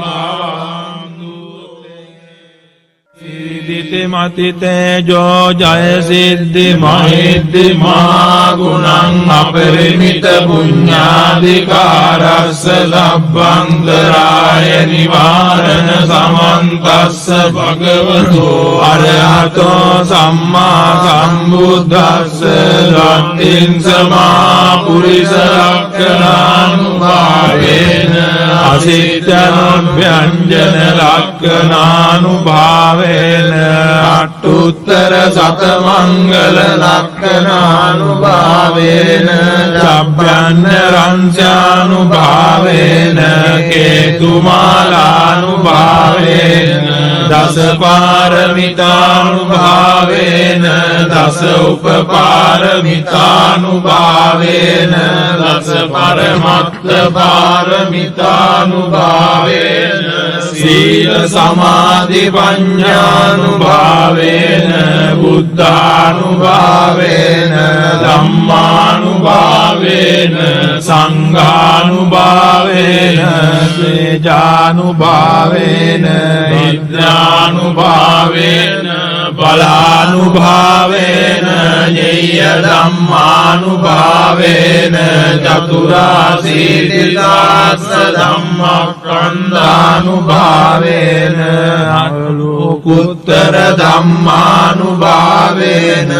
මති තේජෝ ජය සිද්ධි මහිද්දිමා ගුණං අපරිමිත පුඤ්ඤාධිකාරස්ස ලබ්බන්තරාය නිවාරණ සමන්තස්ස භගවතු අරහතෝ සම්මා සම්බුද්දස්ස ලක්ඛින් සමා පුරිස ලක්ඛණානුභාවේන අසිතනොභ්‍යංජන ලක්ඛණානුභාවේන අට්ඨුත්තර සතමංගල ලක්ඛණානුභාවේන චබ්බන්න රංචානුභාවේන කේතුමාලානුභාවේන දස පාරමිතානුභාවේන දස උපපාරමිතානුභාවේන දස පරමත්ත පාරමිතානුභාවේන සීල සමාධි පඤ්ඤානුභාවේන බුද්ධානුභාවේන ධම්මානුභාවේන සංඝානුභාවේන තේජානුභාවේන විද්‍යානුභාවේන බලානුභාවේන ඤෙය්‍ය ධම්මානුභාවේන චතුරාසීතිතාස්ස ධම්මස්කන්ධානුභාවේන අනුකුත්තර ධම්මානුභාවේන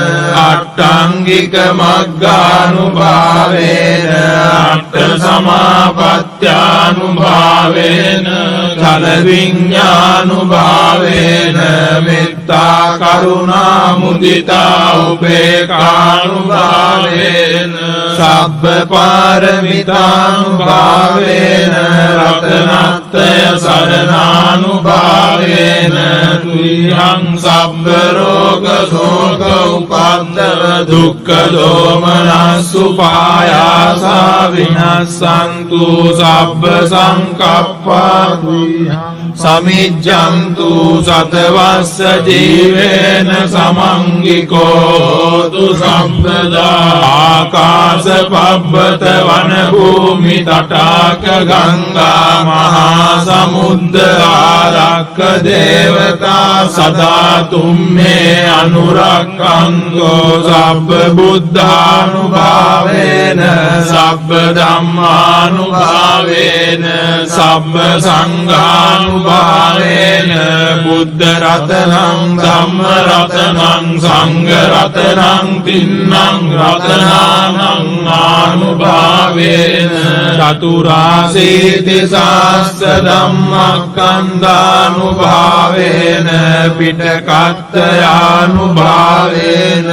අට්ඨංගික මග්ගානුභාවේන අට්ඨ සමාපත්ත්‍යානුභාවේන ඵල විඤ්ඤානුභාවේන මෙත්තා කරුණා මුදිතා උපේක්ඛානුභාවේන සබ්බ පාරමිතානුභාවේන රතනත්‍රය සරණානුභාවේන තුයං සබ්බ රෝග ශෝක උපද්දව දුක්ඛ දෝමනස්සුපායාසා විනස්සන්තු සබ්බ සංකප්පා සමිජ්ජන්තු සතවස්ස ජීවේන සමංගිකෝ තු සම්පදා ආකාශ පබ්බත වන භූමි තටාක ගංගා මහා සමුද්ද ආරක්ක දේවතා සදා තුම්මේ අනුරක්ඛන්තෝ සබ්බ බුද්ධානුභාවේන සබ්බ ධම්මානුභාවේන සබ්බ සංඝානුභාවේන බුද්ධ රතනං ධම්ම රතනං සංඝ රතනං තින්නං රතනානං ආනුභාවේන චතුරාසීති සාස්ස ධම්මස්කන්ධානුභාවේන පිටකත්තයානුභාවේන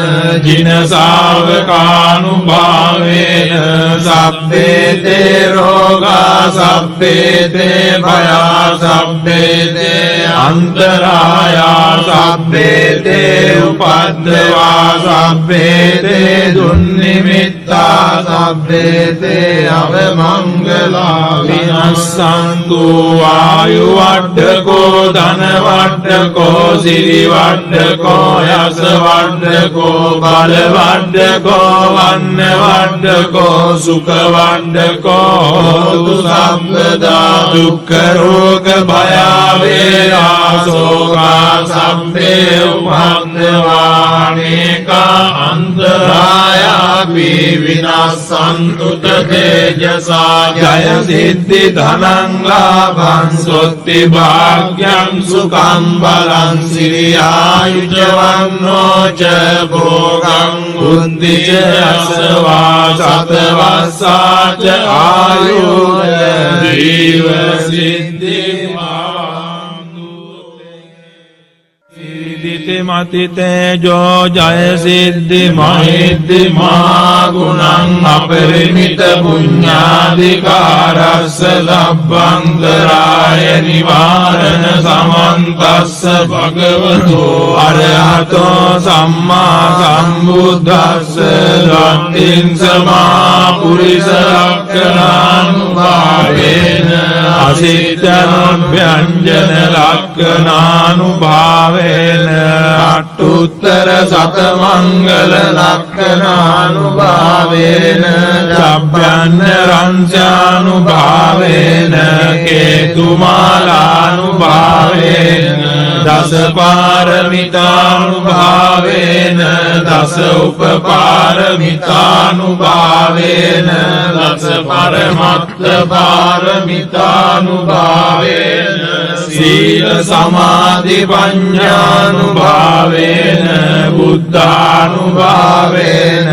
ජින ශාවකානුභාවේන සබ්බේතේ රෝගා සබ්බේතේ භයා සබ්බේතේ අන්තරායා සබ්බේතේ උපද්දවා සබ්බේතේ දුන්නිමිත්තා සබ්බේතේ අවමංගලා විනස්සන්තු ආයු වඩ්ඩකෝ ධන වඩ්ඩකෝ සිරි වඩ්ඩකෝ යස වඩ්ඩකෝ බල වඩ්ඩකෝ වන්න වඩ්ඩකෝ සුඛ වඩ්ඩකෝ තු සම්පදා දුක්ඛ රෝග භය වේරා සෝකා සම්පේ උපන්දවානේකා අන්තරායාපි විනාසන්තු තේජසා ජය සිද්ධි ධනං ලාභං සොත්ති භාග්‍යං සුඛං බලං සිරියායුජවන්නෝ ච භෝගං බුද්ධි ච අසවා සතවස්සා ච ආයුර්ය ජීව සිද්ධි මති තේජෝ ජය සිද්ධි මහිද්දි මහා ගුණං අපරිමිත පුඤ්ඤාධිකාරස්ස ලබ්බන්තරාය නිවාරණ සමන්තස්ස භගවතෝ අරහතෝ සම්මා සම්බුද්දස්ස ධම්මින් සමා පුරිස ලක්ඛණානුභාවේන අසිට්ඨනොභ්‍යංජන ලක්ඛණානුභාවේන අට්ඨුත්තර සතමංගල ලක්ඛණානුභාවේන චබ්බන්න රංසානුභාවේන කේතුමාලානුභාවේන දස පාරමිතානුභාවේන දස උපපාරමිතානුභාවේන දස පරමත්ත පාරමිතානුභාවේන සීල සමාධි පඤ්ඤානුභාවේන බුද්ධානුභාවේන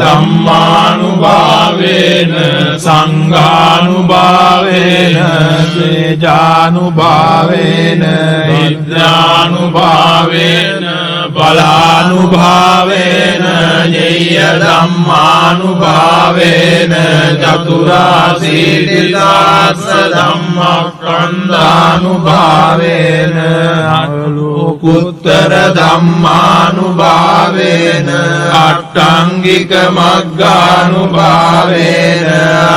ධම්මානුභාවේන සංඝානුභාවේන තේජානුභාවේන විද්‍යානුභාවේන පලානුභාවේන ඤෙය්‍ය ධම්මානුභාවේන චතුරාසීතිසාස්ස ධම්මස්කන්ධානුභාවේන අලෝකුත්තර ධම්මානුභාවේන අට්ඨංගික මග්ගානුභාවේන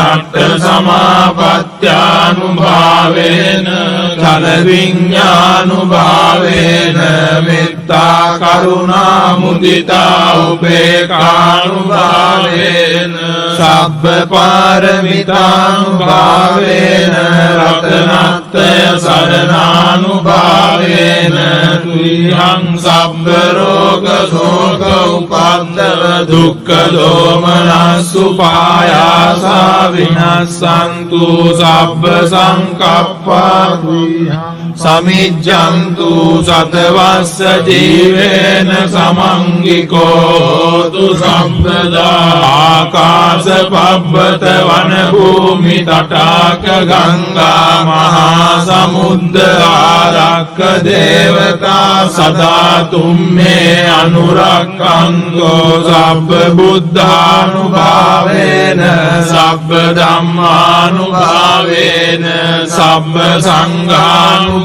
අට්ඨ සමාපත්ත්‍යානුභාවේන ඵල විඤ්ඤානුභාවේන මෙත්තා කරුණා මුදිතා උපේක්ඛානුභාවේන සබ්බ පාරමිතානුභාවේන රතනත්‍රය සරණානුභාවේන තුයං සබ්බ රෝග ශෝක උපද්දව දුක්ඛ දෝමනස්සු පායාසා විනස්සන්තු සබ්බ සංකප්පා සමිජ්ජන්තු සතවස්ස ජීවේන සමංගිකෝතු සම්පදා ආකාශ පබ්බත වන භූමි තටාක ගංගා මහා සමුද්ද ආරක්ක දේවතා සදා තුම්මේ අනුරක්ඛන්තෝ සබ්බ බුද්ධානුභාවේන සබ්බ ධම්මානුභාවේන සබ්බ සංඝානුභාවේන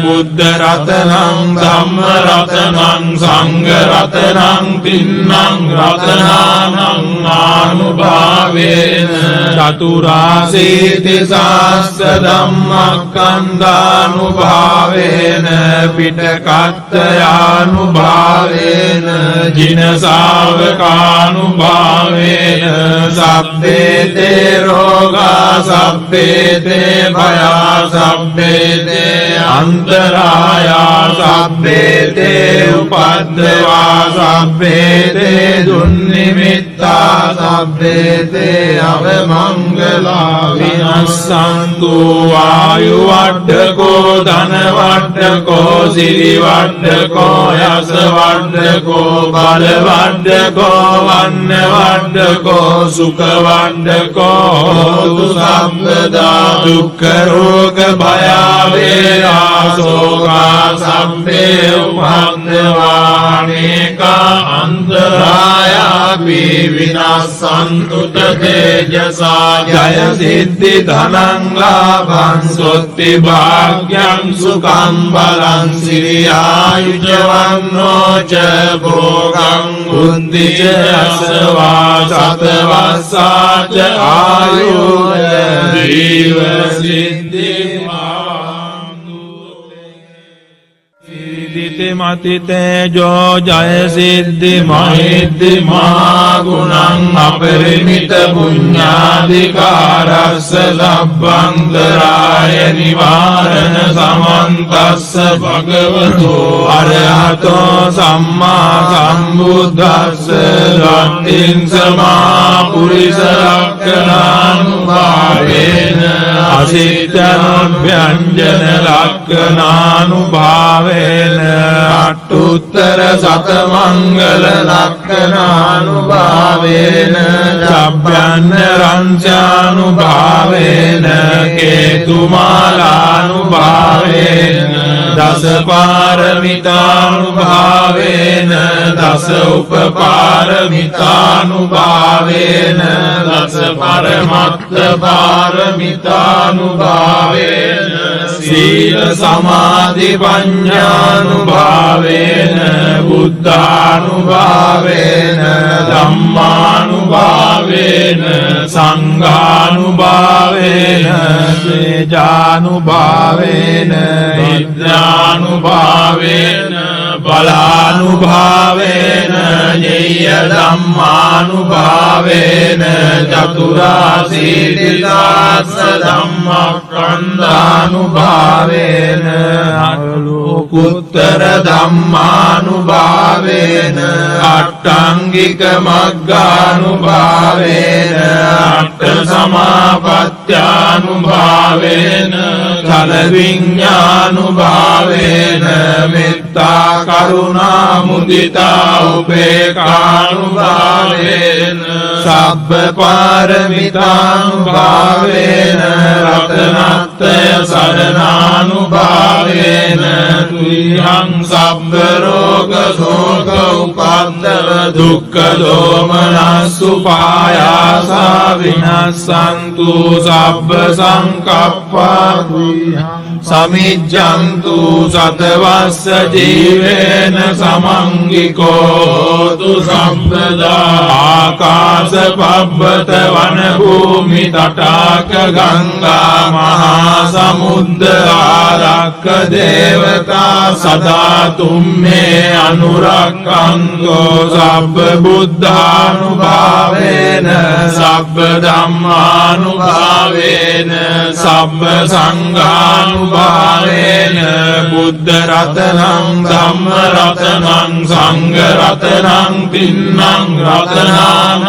බුද්ධ රතනං ධම්ම රතනං සංඝ රතනං තින්නං රතනානං ආනුභාවේන චතුරාසීති සාස්ස ධම්මස්කන්ධානුභාවේන පිටකත්තයානුභාවේන ජින ශාවකානුභාවේන සබ්බේතේ රෝගා සබ්බේතේ භයා සබ්බේතේ අන්තරායා සබ්බේතේ උපද්දවා සබ්බේතේ දුන්නිමිත්තා සබ්බේතේ අවමංගලා විනස්සන්තු ආයු වඩ්ඩකෝ ධන වඩ්ඩකෝ සිරි වඩ්ඩකෝ යස වඩ්ඩකෝ බල වඩ්ඩකෝ වන්න වඩ්ඩකෝ සුඛ වඩ්ඩකෝ හෝතු සම්පදා දුක්ඛ රෝග භය වේදා සෝකා සම්පේ උපන්දවානේකා අන්තරායාපි විනාසන්තු තේජසා ජය සිද්ධි ධනං ලාභං සොත්ති භාග්‍යං සුඛං බලං සිරියායුජවන්නෝ ච භෝගං බුද්ධි ච අසවා සතවස්සා ච ආයුර්ය ජීව සිද්ධි සිද්ධිති මති තේජෝ ජය සිද්ධි මහිද්දි මහා ගුණං අපරිමිත පුඤ්ඤාධිකාරස්ස සබ්බන්තරාය නිවාරණ සමන්තස්ස භගවතු අරහතෝ සම්මා සම්බුද්දස්ස සත්තිං සමා පුරිස ලක්ඛණානුභාවේන අසිට්ඨනොභ්‍යංජන ලක්ඛණානුභාවේන අට්ඨුත්තර සතමංගල ලක්ඛණානුභාවේන චබ්බන්න රංචානුභාවේන කේතුමාලානුභාවේන දස පාරමිතානුභාවේන දස උපපාරමිතානුභාවේන දස පරමත්ත පාරමිතානුභාවේන සීල සමාධි පඤ්ඤානුභාවේන බුද්ධානුභාවේන ධම්මානුභාවේන සංඝානුභාවේන තේජානුභාවේන විද්‍යානුභාවේන බලානුභාවේන ඤෙය්‍ය ධම්මානුභාවේන චතුරාසීතිසාස්ස ධම්මස්කන්ධානුභාවේන අලෝකුත්තර ධම්මානුභාවේන අට්ඨංගික මග්ගානුභාවේන අට්ඨ සමාපත්ත්‍යානුභාවේන ඵල විඤ්ඤානුභාවේන මෙත්තා කරුණා මුදිතා උපේක්ඛානුභාවේන සබ්බ පාරමිතානුභාවේන රතනත්‍රය සරණ රතනානුභාවේන තුයං සබ්බ රෝග ශෝක උපද්දව දුක්ඛ දෝමනස්සු පායාසා විනස්සන්තු සබ්බ සංකප්පා සමිජ්ජන්තු සතවස්ස ජීවේන සමංගිකෝ තු සම්පදා ආකාශ පබ්බත වන භූමි තටාක ගංගා මහා සමුද්ද ආරක්ක දේවතා සදා තුම්මේ අනුරක්ඛන්තෝ සබ්බ බුද්ධානුභාවේන සබ්බ ධම්මානුභාවේන සබ්බ සංඝානුභාවේන බුද්ධ රතනං ධම්ම රතනං සංඝ රතනං තින්නං රතනානං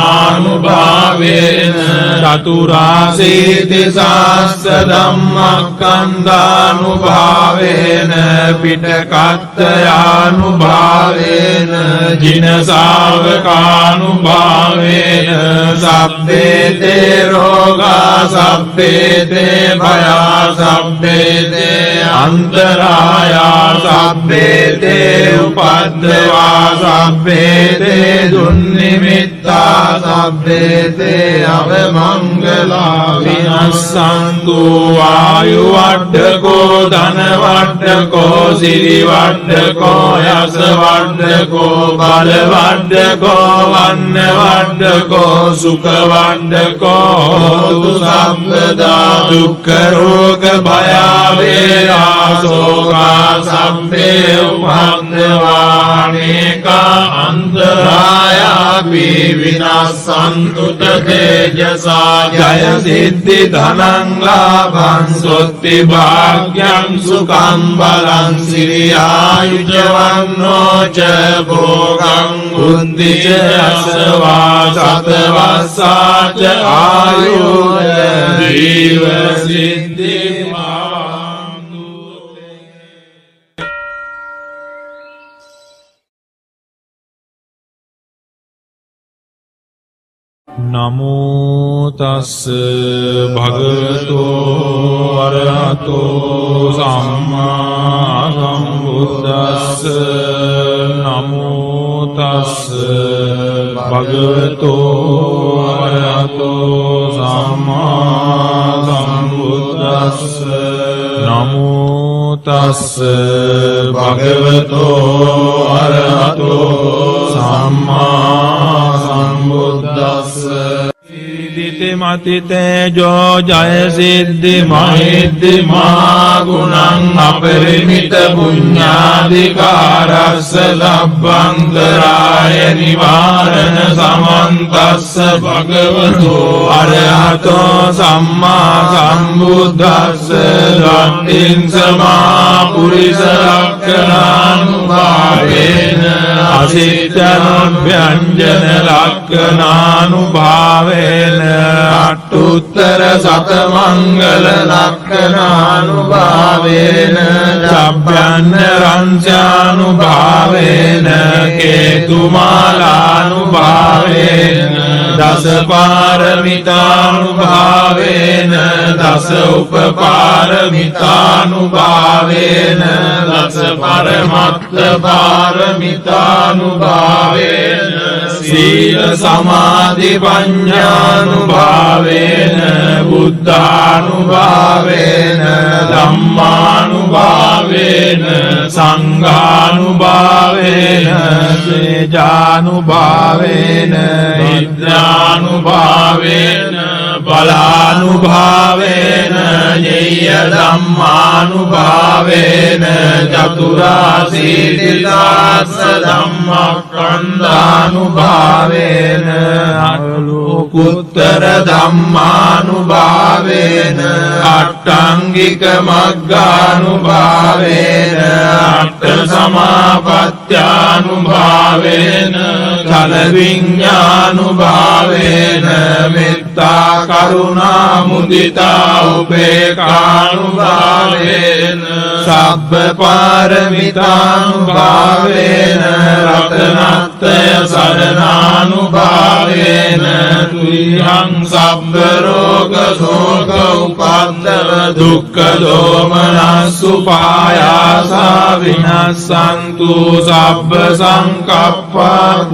ආනුභාවේන චතුරාසීති සාස්ස ධම්මස්කන්ධානුභාවේන පිටකත්තයානුභාවේන ජින ශාවකානුභාවේන සබ්බේතේ රෝගා සබ්බේතේ භයා සබ්බේතේ අන්තරායා සබ්බේතේ උපද්දවා සබ්බේතේ දුන්නිමිත්තා සබ්බේතේ අවමංගලා විනස්සන්තු ආයු වඩ්ඩකෝ ධන වඩ්ඩකෝ සිරි වඩ්ඩකෝ යස වඩ්ඩකෝ බල වඩ්ඩකෝ වන්න වඩ්ඩකෝ සුඛ වඩ්ඩකෝ තු සම්පදා දුක්ඛ රෝග භය වේරා සෝකා සම්පේ උපන්දවානේකා අන්තරායාපි විනස්සන්තු තේජසා ජය සිද්ධි ධනං ලාභං සොත්ති භාග්‍යං සුඛං බලං සිරියායුජවන්නෝ ච භෝගං බුද්ධි ච අසවා සතවස්සා ච ආයුර්ය ජීව සිද්ධි නමෝ තස්ස භගවතෝ අරහතෝ සම්මා සම්බුද්දස්ස නමෝ තස්ස භගවතෝ අරහතෝ සම්මා සම්බුද්දස්ස නමෝ තස්ස භගවතෝ අරහතෝ සම්මා සම්බුද්දස්ස ඉදිති මති තේජෝ ජය සිද්ධි මහිද්දි මා ගුණං අපරිමිත පුඤ්ඤාධිකාරස්ස ලබ්බන්තරාය නිවාරණ සමන්තස්ස භගවතෝ අරහතෝ සම්මා සම්බුද්දස්ස ලක්ඛින් සමා පුරිස ලක්ඛනානුභාවේන අසිට්ඨනොභ්‍යංජන ලක්ඛනානුභාවේන අට්ඨුත්තර සතමංගල ලක්ඛනානුභාවේන චබ්බන්න රංචානුභාවේන කේතුමාලානුභාවේන දස පාරමිතානුභාවේන දස උපපාරමිතානුභාවේන දස පරමත්ත පාරමිතානුභාවේන සීල සමාධි පඤ්ඤානුභාවේන බුද්ධානුභාවේන ධම්මානුභාවේන සංඝානුභාවේන තේජානුභාවේන විද්‍යානුභාවේන බලානුභාවේන ඤෙය්‍ය ධම්මානුභාවේන චතුරාසීති සාස්ස ධම්මස්කන්ධානුභාවේන අනුලෝකුත්තර ධම්මානුභාවේන අට්ඨංගික මග්ගානුභාවේන අට්ඨ සමාපත්ත්‍යානුභාවේන චල විඤ්ඤානුභාවේන මෙත්තා කරුණා මුදිතා උපේක්ඛා සංඝානුභාවේන සබ්බ පාරමිතානුභාවේන රතනත්‍රය සරණානුභාවේන තුයං සබ්බ රෝග ශෝක උපද්දව දුක්ඛ දෝමනස්සුපායාසා විනස්සන්තු සබ්බ සංකප්පා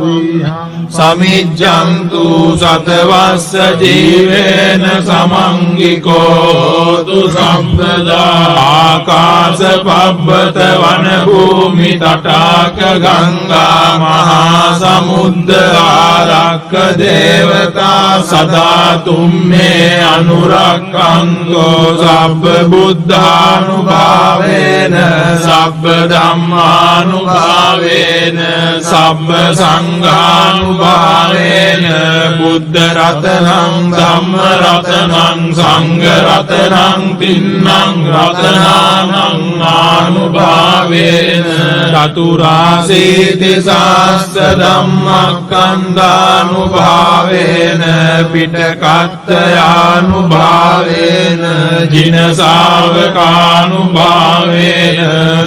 සමිජ්ජන්තු සතවස්ස ජීවේන සමංගිකෝ තු සම්පදා ආකාශ පබ්බත වන භූමි තටාක ගංගා මහා සමුද්ද ආරක්ක දේවතා සදා තුම්මේ අනුරක්ඛන්තෝ සබ්බ බුද්ධානුභාවේන සබ්බ ධම්මානුභාවේන සබ්බ සංඝානුභාවේන බුද්ධ රතනං ධම්ම රතනං සංඝ රතනං තින්නං රතනානං ආනුභාවේන චතුරාසීති සාස්ස ධම්මක්ඛන්ධානුභාවේන පිටකත්තයානුභාවේන ජින ශාවකානුභාවේන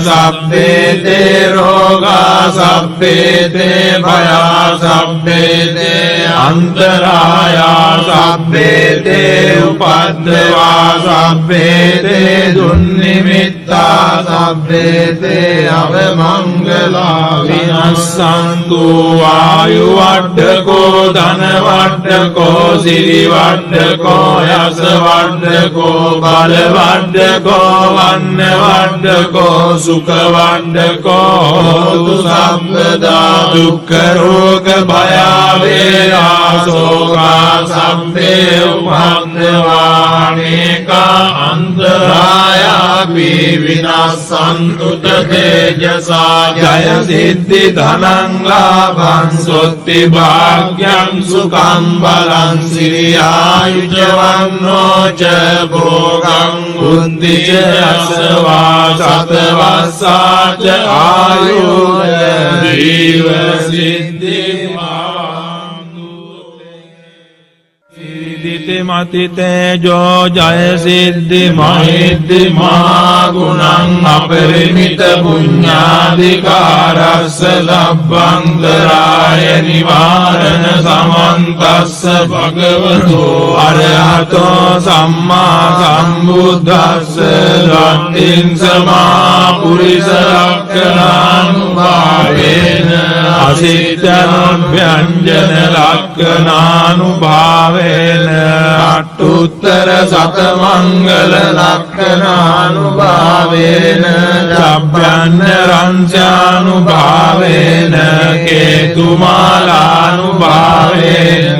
සබ්බේ තේ රෝගා සබ්බේ තේ භයා සබ්බේ තේ අන්තරායා සබ්බේ තේ උපද්දවා සබ්බේ තේ දුන්නිමිත්තා සබ්බේ තේ අවමංගලා විනස්සන්තු ආයු වඩ්ඩකෝ ධන වඩ්ඩකෝ සිරි වඩ්ඩකෝ යස වඩ්ඩකෝ බල වඩ්ඩකෝ වන්න වඩ්ඩකෝ සුඛ වඩ්ඩකෝ තු සම්පදා දුක්ඛ රෝග භය වේරා සෝකා සම්පේ උපන්දවානේකා අන්තරායාපි විනාසන්තු තේජසා ජය සිද්ධි ධනං ලාභං සොත්ති භාග්‍යං සුඛං බලං සිරියායුජවන්නෝ ච භෝගං බුද්ධි ච අසවා සතවස්සා ච ආයුර්ය ජීව සිද්ධි මති තේජෝ ජය සිද්ධි මහිද්දි මහා ගුණං අපරිමිත පුඤ්ඤාධිකාරස්ස ලබ්බන්තරාය නිවාරණ සමන්තස්ස භගවතෝ අරහතෝ සම්මා සම්බුද්දස්ස රත්තිං සමා පුරිස ලක්ඛණානුභාවේන අසිතනොභ්‍යංජන ලක්ඛණානුභාවේන අට්ඨුත්තර සතමංගල ලක්ඛණානුභාවේන චබ්බන්න රංසානුභාවේන කේතුමාලානුභාවේන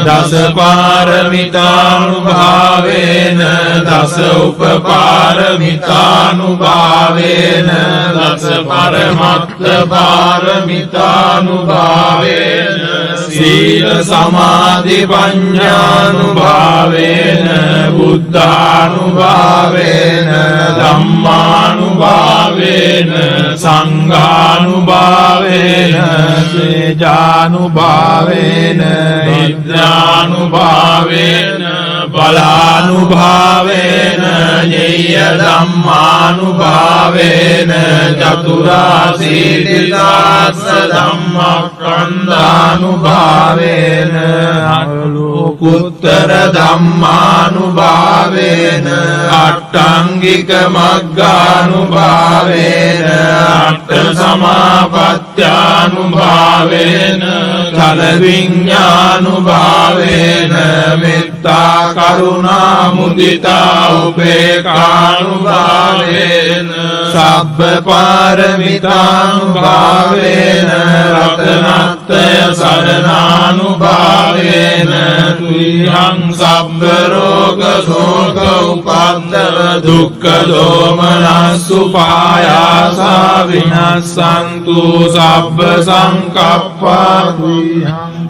දස පාරමිතානුභාවේන දස උපපාරමිතානුභාවේන දස පරමත්ත පාරමිතානුභාවේන සීල සමාධි පඤ්ඤානුභාවේන බුද්ධානුභාවේන ධම්මානුභාවේන සංඝානුභාවේන තේජානුභාවේන විද්‍යානුභාවේන බලානුභාවේන ඤෙය්‍ය ධම්මානුභාවේන චතුරාසීති දාස්ස ධම්මක්ඛන්ධානුභාවේන අනුලෝකුත්තර ධම්මානුභාවේන අට්ඨංගික මග්ගානුභාවේන අට්ඨ සමාපත්ත්‍යානුභාවේන ඵල විඤ්ඤානුභාවේන මෙත්තා කරුණා මුදිතා උපේක්ඛානුභාවේන සබ්බ පාරමිතානුභාවේන රතනත්‍රය සරණානුභාවේන තුයං සබ්බ රෝග ශෝක උපද්දව දුක්ඛ දෝමනස්සුපායාසා විනස්සන්තු සබ්බ සංකප්පා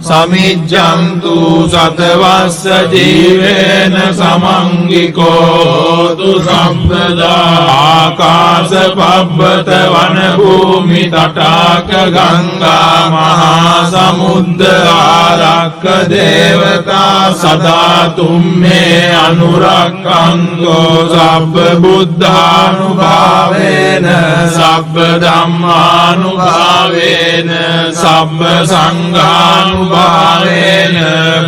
සමිජ්ජන්තු සතවස්ස ජීවේන සමංගිකෝ තු සම්පදා ආකාශ පබ්බත වන භූමි තටාක ගංගා මහා සමුද්ද ආරක්ක දේවතා සදා තුම්මේ අනුරක්ඛන්තෝ සබ්බ බුද්ධානුභාවේන සබ්බ ධම්මානුභාවේන සබ්බ සංඝානුභාවේන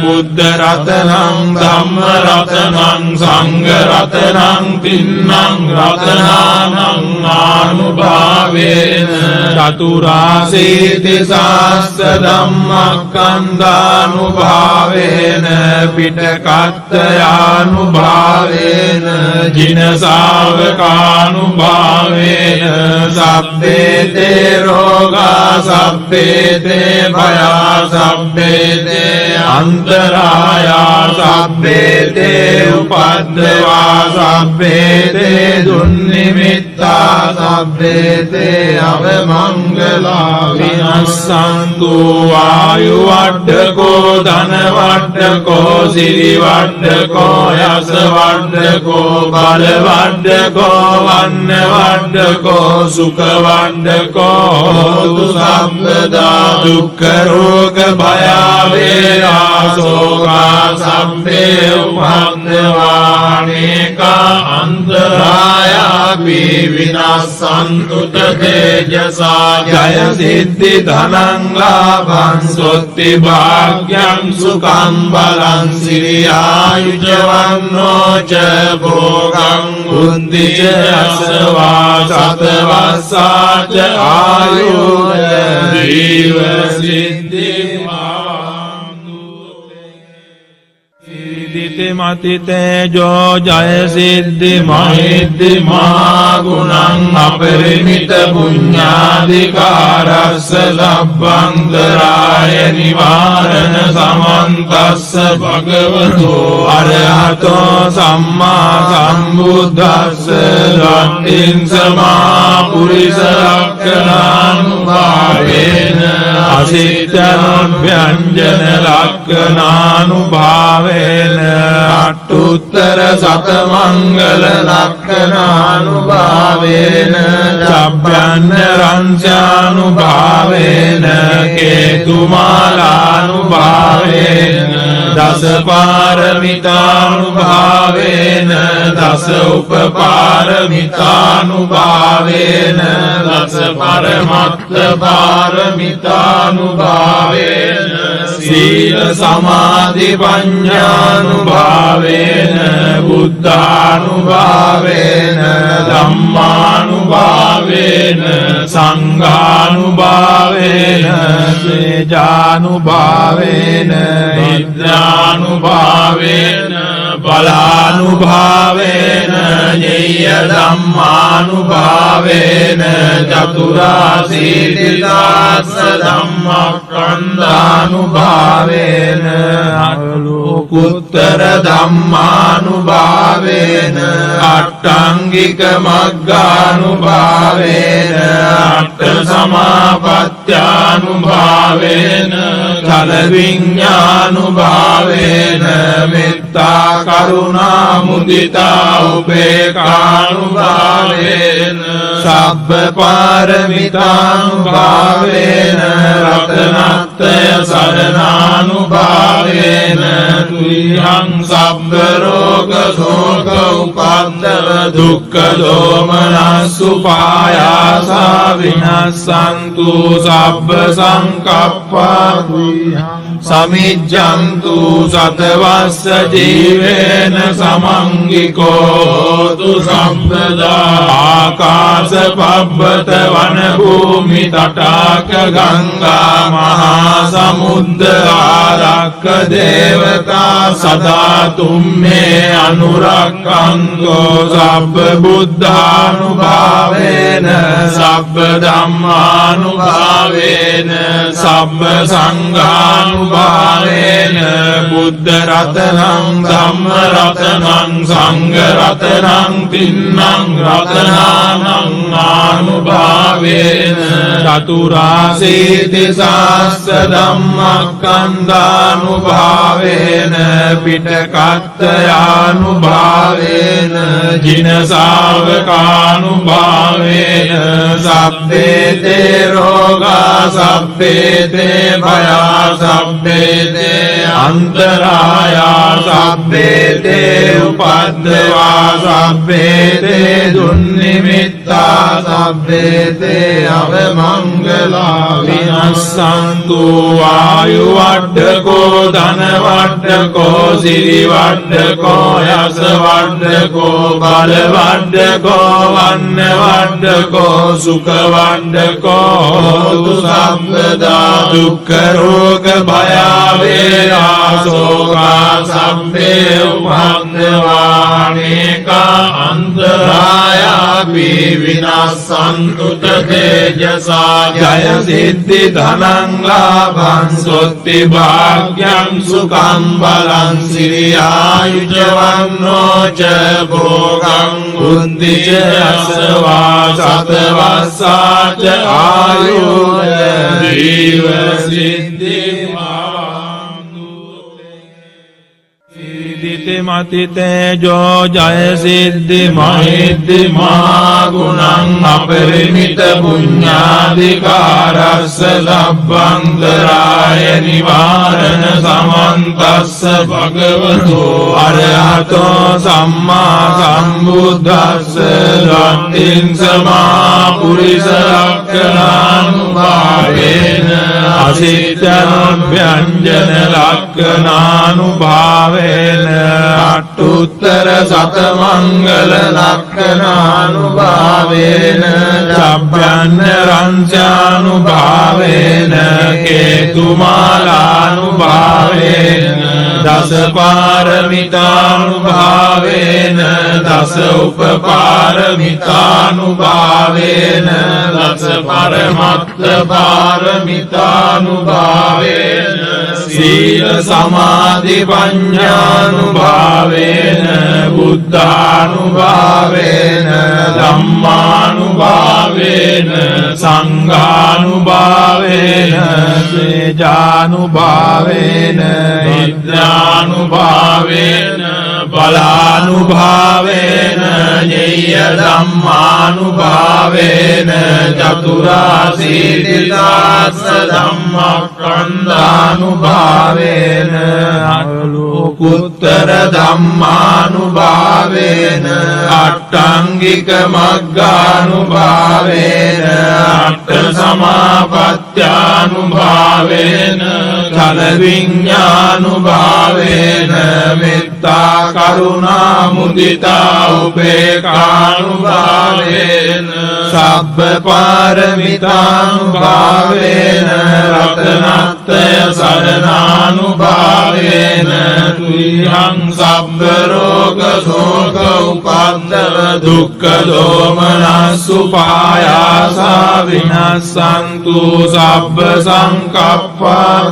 බුද්ධ රතනං ධම්ම රතනං සංඝ රතනං තින්නං රතනානං ආනුභාවේන චතුරාසීති සාස්ස ධම්මස්කන්ධානුභාවේන පිටකත්තයානුභාවේන ජින ශාවකානුභාවේන සබ්බේතේ රෝගා සබ්බේතේ භයා සබ්බේතේ අන්තරායා සබ්බේතේ උපද්දවා සබ්බේතේ දුන්නිමිත්තා සබ්බේතේ අවමංගලා විනස්සන්තු ආයු වඩ්ඩකෝ ධන වඩ්ඩකෝ සිරි වඩ්ඩකෝ යස වඩ්ඩකෝ බල වඩ්ඩකෝ වන්න වඩ්ඩකෝ සුඛ වඩ්ඩකෝ හෝතු සම්පදා දුක්ඛ රෝග භය වේරා සෝකා සම්පේ උපන්දවානේකා අන්තරායාපි විනාසන්තු තේජසා ජය සිද්ධි ධනං ලාභං සොත්ති භාග්‍යං සුඛං බලං සිරියායුජවන්නෝ ච භෝගං බුද්ධි ච අසවා සතවස්සා ච ආයුජ ජීව සිද්ධි මති තේජෝ ජය සිද්ධි මහිද්දි මහා ගුණං අපරිමිත පුඤ්ඤාධිකාරස්ස ලබ්බන්තරාය නිවාරණ සමන්තස්ස භගවතෝ අරහතෝ සම්මා සම්බුද්දස්ස ධම්මින් සමා පුරිස ලක්ඛණානුභාවේන අසිට්ඨනොභ්‍යංජන ලක්ඛණානුභාවේන අට්ඨුත්තර සතමංගල ලක්ඛණානුභාවේන චබ්බන්න රංචානුභාවේන කේතුමාලානුභාවේන දස පාරමිතානුභාවේන දස උපපාරමිතානුභාවේන දස පරමත්ත පාරමිතානුභාවේන සීල සමාධි පඤ්ඤානුභාවේන බුද්ධානුභාවේන ධම්මානුභාවේන සංඝානුභාවේන තේජානුභාවේන නිද්‍රානුභාවේන බලානුභාවේන ඤෙය්‍ය ධම්මානුභාවේන චතුරාසීති දාස්ස ධම්මස්කන්ධානුභාවේන අනුකුත්තර ධම්මානුභාවේන අට්ඨංගික මග්ගානුභාවේන අට්ඨ සමාපත්ත්‍යානුභාවේන කල විඤ්ඤානුභාවේන මෙත්තා කරුණා මුදිතා උපේක්ඛානුභාවේන සබ්බ පාරමිතානුභාවේන රතනත්‍රය සරණානුභාවේන තුයං සබ්බ රෝග ශෝක උපද්දව දුක්ඛ දෝමනස්සුපායාසා විනස්සන්තු සබ්බ සංකප්පා සමිජ්ජන්තු සතවස්ස ජීවේන සමංගිකෝතු සම්පදා ආකාශ පබ්බත වන භූමි තටාක ගංගා මහා සමුද්ද ආරක්ක දේවතා සදා තුම්මේ අනුරක්ඛන්තෝ සබ්බ බුද්ධානුභාවේන සබ්බ ධම්මානුභාවේන සබ්බ සංඝා සත්‍යානුභාවේන බුද්ධ රතනං ධම්ම රතනං සංඝ රතනං තින්නං රතනානං ආනුභාවේන චතුරාසීති සාස්ස ධම්මස්කන්ධානුභාවේන පිටකත්තයානුභාවේන ජින ශාවකානුභාවේන සබ්බේතේ රෝගා සබ්බේතේ භයා සබ්බේතේ අන්තරායා සබ්බේතේ උපද්දවා සබ්බේතේ දුන්නිමිත්තා සබ්බේතේ අවමංගලා විනස්සන්තු ආයු වඩ්ඩකෝ ධන වඩ්ඩකෝ සිරි වඩ්ඩකෝ යස වඩ්ඩකෝ බල වඩ්ඩකෝ වන්න වඩ්ඩකෝ සුඛ වඩ්ඩකෝ හෝතු සම්පදා දුක්ඛ රෝග භය වේදනා සෝකා සම්පේ උපන්දවානේකා අන්තරායාපි විනාසන්තු තේජසා ජය සිද්ධි ධනං ලාභං සොත්ති භාග්‍යං සුඛං බලං සිරියායුජවන්නෝ ච භෝගං බුද්ධි ච අසවා සතවස්සා ච ආයුර්ය ජීව සිද්ධි මති තේජෝ ජය සිද්ධි මහිද්දි මහා ගුණං අපරිමිත පුඤ්ඤාධිකාරස්ස සබ්බන්තරාය නිවාරණ සමන්තස්ස භගවතු අරහතෝ සම්මා සම්බුද්දස්ස ධම්මින් සමා පුරිස ලක්ඛණානුභාවේන අසිට්ඨනොභ්‍යංජන ලක්ඛණානුභාවේන අට්ඨුත්තර සතමංගල ලක්ඛණානුභාවේන චබ්බ්‍යඤ්ඤ රංචානුභාවේන කේතුමාලානුභාවේන දස පාරමිතානුභාවේන දස උපපාරමිතානුභාවේන දස පරමත්ත පාරමිතානුභාවේන සීල සමාධි පඤ්ඤානුභාවේන බුද්ධානුභාවේන ධම්මානුභාවේන සංඝානුභාවේන තේජානුභාවේන විද්‍යානුභාවේන බලානුභාවේන ඤෙය්‍ය ධම්මානුභාවේන චතුරාසීති දාස ධම්මස්කන්ධානුභාවේන අනුකුත්තර ධම්මානුභාවේන අට්ඨංගික මග්ගානුභාවේන අට්ඨ සමාපත්ත්‍යානුභාවේන ඵල විඤ්ඤානුභාවේන මෙත්තා කරුණා මුදිතා උපේක්ඛානුභාවේන සබ්බ පාරමිතානුභාවේන රතනත්‍රය සරණානුභාවේන තුයං සබ්බ රෝග ශෝක උපද්දව දුක්ඛ දෝමනස්සු පායාසා විනස්සන්තු සබ්බ සංකප්පා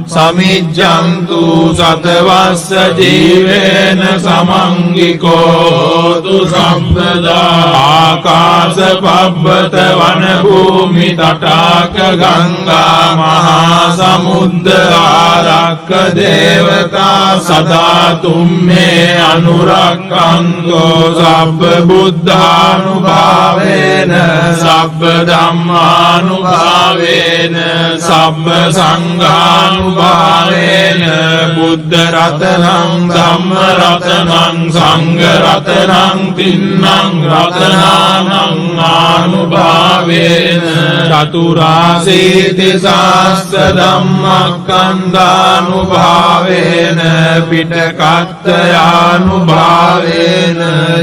සමිජ්ජන්තු සතවස්ස ජීවේන සමංගිකෝතු සම්පදා ආකාශ පබ්බත වන භූමි තටාක ගංගා මහා සමුද්ද ආරක්ක දේවතා සදා තුම්මේ අනුරක්ඛන්තෝ සබ්බ බුද්ධානුභාවේන සබ්බ ධම්මානුභාවේන සබ්බ සංඝානුභාවේන බුද්ධ රතනං ධම්ම රතනං සංඝ රතනං තින්නං රතනානං ආනුභාවේන චතුරාසීති සාස්ස ධම්මස්කන්ධානුභාවේන පිටකත්තයානුභාවේන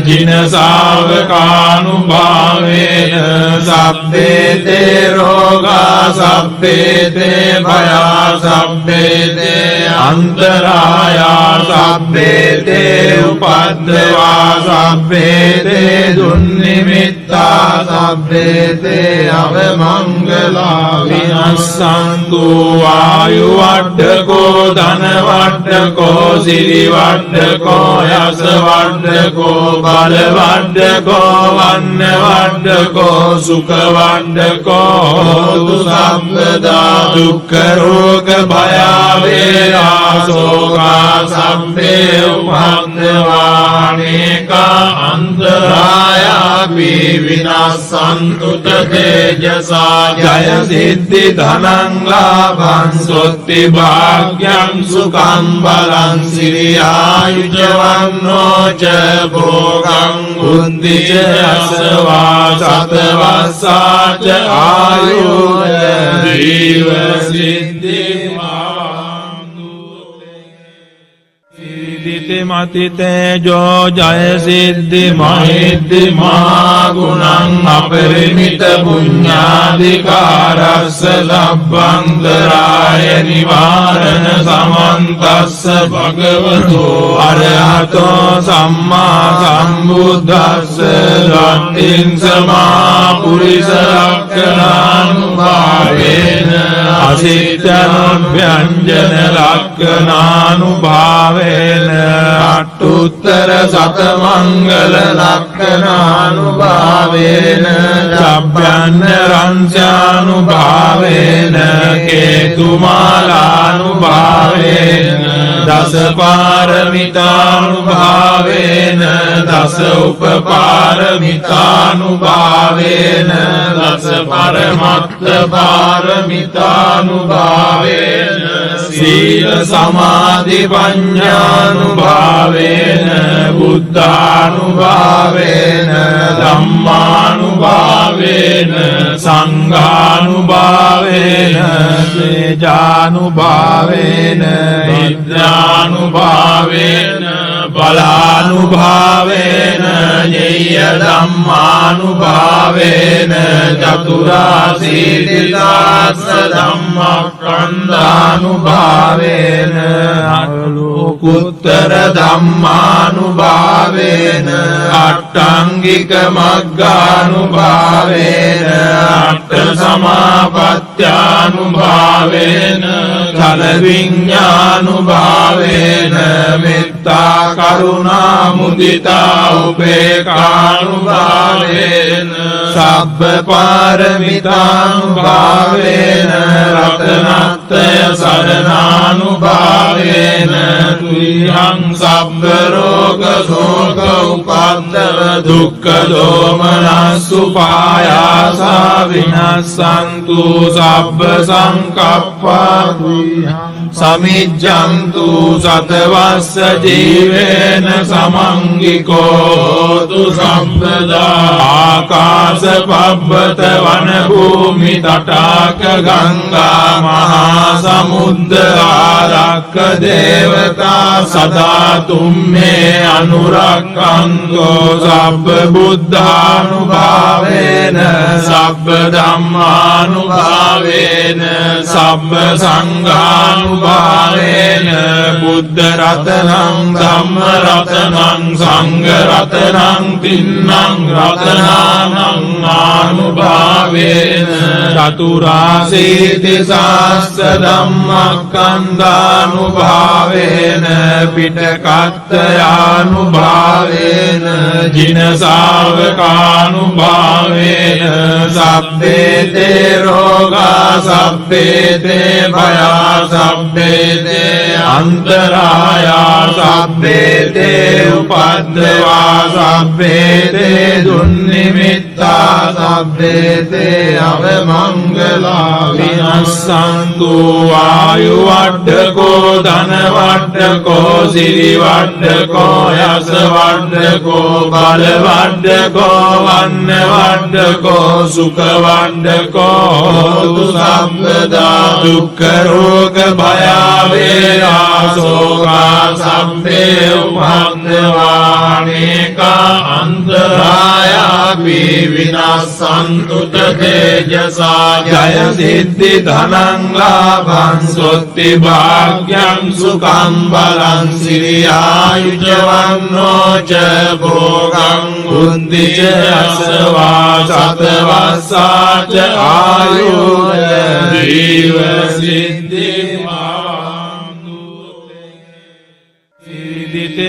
ජින ශාවකානුභාවේන සබ්බේතේ රෝගා සබ්බේතේ භයා සබ්බේතේ අන්තරායා සබ්බේතේ උපද්දවා සබ්බේතේ දුන්නිමිත්තා නිමිත්තා සබ්බේතේ අවමංගලා විනස්සන්තු ආයු වඩ්ඩකෝ ධන වඩ්ඩකෝ සිරි වඩ්ඩකෝ යස වඩ්ඩකෝ බල වඩ්ඩකෝ වන්න වඩ්ඩකෝ සුඛ වඩ්ඩකෝ හෝතු සම්පදා දුක්ඛ රෝග භය වේරා සෝකා සම්පේ උපන්දවානේකා අන්තරායාපි විනාසන්තු තේජසා ජය සිද්ධි ධනං ලාභං සොත්ති භාග්‍යං සුඛං බලං සිරියායුජවන්නෝ ච භෝගං බුද්ධි ච අසවා සතවස්සාච ආයුජ ජීව සිද්ධි සිද්ධි මතිතේ ජෝ ජය සිද්ධි මහිද්දි මා ගුණං අපරිමිත පුඤ්ඤාධිකාරස්ස ලබ්බන්තරාය නිවාරණ සමන්තස්ස භගවතෝ අරහතෝ සම්මා සම්බුද්දස්ස සත්තිං සමා පුරිස ලක්ඛණානුභාවේන අසිට්ඨනොභ්‍යංජන ලක්ඛණානුභාවේන අට්ඨුත්තර සතමංගල ලක්ඛණානුභාවේන චබ්බන්න රංසානුභාවේන කේතුමාලානුභාවේන දස පාරමිතානුභාවේන දස උපපාරමිතානුභාවේන දස පරමත්ත පාරමිතානුභාවේන සීල සමාධි පඤ්ඤානුභාවේන බුද්ධානුභාවේන ධම්මානුභාවේන සංඝානුභාවේන තේජානුභාවේන විද්‍යානුභාවේන බලානුභාවේන ඤෙය්‍ය ධම්මානුභාවේන චතුරාසීතිදාස්ස ධම්මස්කන්ධානුභාවේන අනුකුත්තර ධම්මානුභාවේන අට්ඨංගික මග්ගානුභාවේන අට්ඨ සමාපත්ත්‍යානුභාවේන ඵල විඤ්ඤානුභාවේන මෙත්තා කරුණා මුදිතා උපේක්ඛානුභාවේන සබ්බ පාරමිතානුභාවේන රතනත්‍රය සරණානුභාවේන තුයං සබ්බ රෝග ශෝක උපද්දව දුක්ඛ දෝමනස්සු පායාසා විනස්සන්තු සබ්බ සංකප්පා සමිජ්ජන්තු සතවස්ස ජීවේන සමංගිකෝ තු සම්පදා ආකාශ පබ්බත වන භූමි තටාක ගංගා මහා සමුද්ද ආරක්ක දේවතා සදා තුම්මේ අනුරක්ඛන්තෝ සබ්බ බුද්ධානුභාවේන සබ්බ ධම්මානුභාවේන සබ්බ සංඝානුභාවේන බුද්ධ රතනං ධම්ම රතනං සංඝ රතනං තින්නං රතනානං ආනුභාවේන චතුරාසීති සාස්ස ධම්මස්කන්ධානුභාවේන පිටකත්තයානුභාවේන ජින ශාවකානුභාවේන සබ්බේතේ රෝගා සබ්බේතේ භයා සබ්බේතේ අන්තරායා සබ්බේතේ උපද්දවා සබ්බේතේ දුන්නිමිත්තා සබ්බේතේ අවමංගලා විනස්සන්තු ආයු වඩ්ඩකෝ ධන වඩ්ඩකෝ සිරි වඩ්ඩකෝ යස වඩ්ඩකෝ බල වඩ්ඩකෝ වන්න වඩ්ඩකෝ සුඛ වඩ්ඩකෝ හෝතු සම්පදා දුක්ඛ රෝග භය භයාවේරාසෝකා සම්පේ උපද්දවානේකා අන්තරායාපි විනාසන්තුත තේජසා ජය සිද්ධි ධනං ලාභං සොත්ති භාග්‍යං සුඛං බලං සිරියායුජවන්නෝ ච භෝගං බුද්ධි ච අසවා සතවස්සා ච ආයුර් ජීව සිද්ධි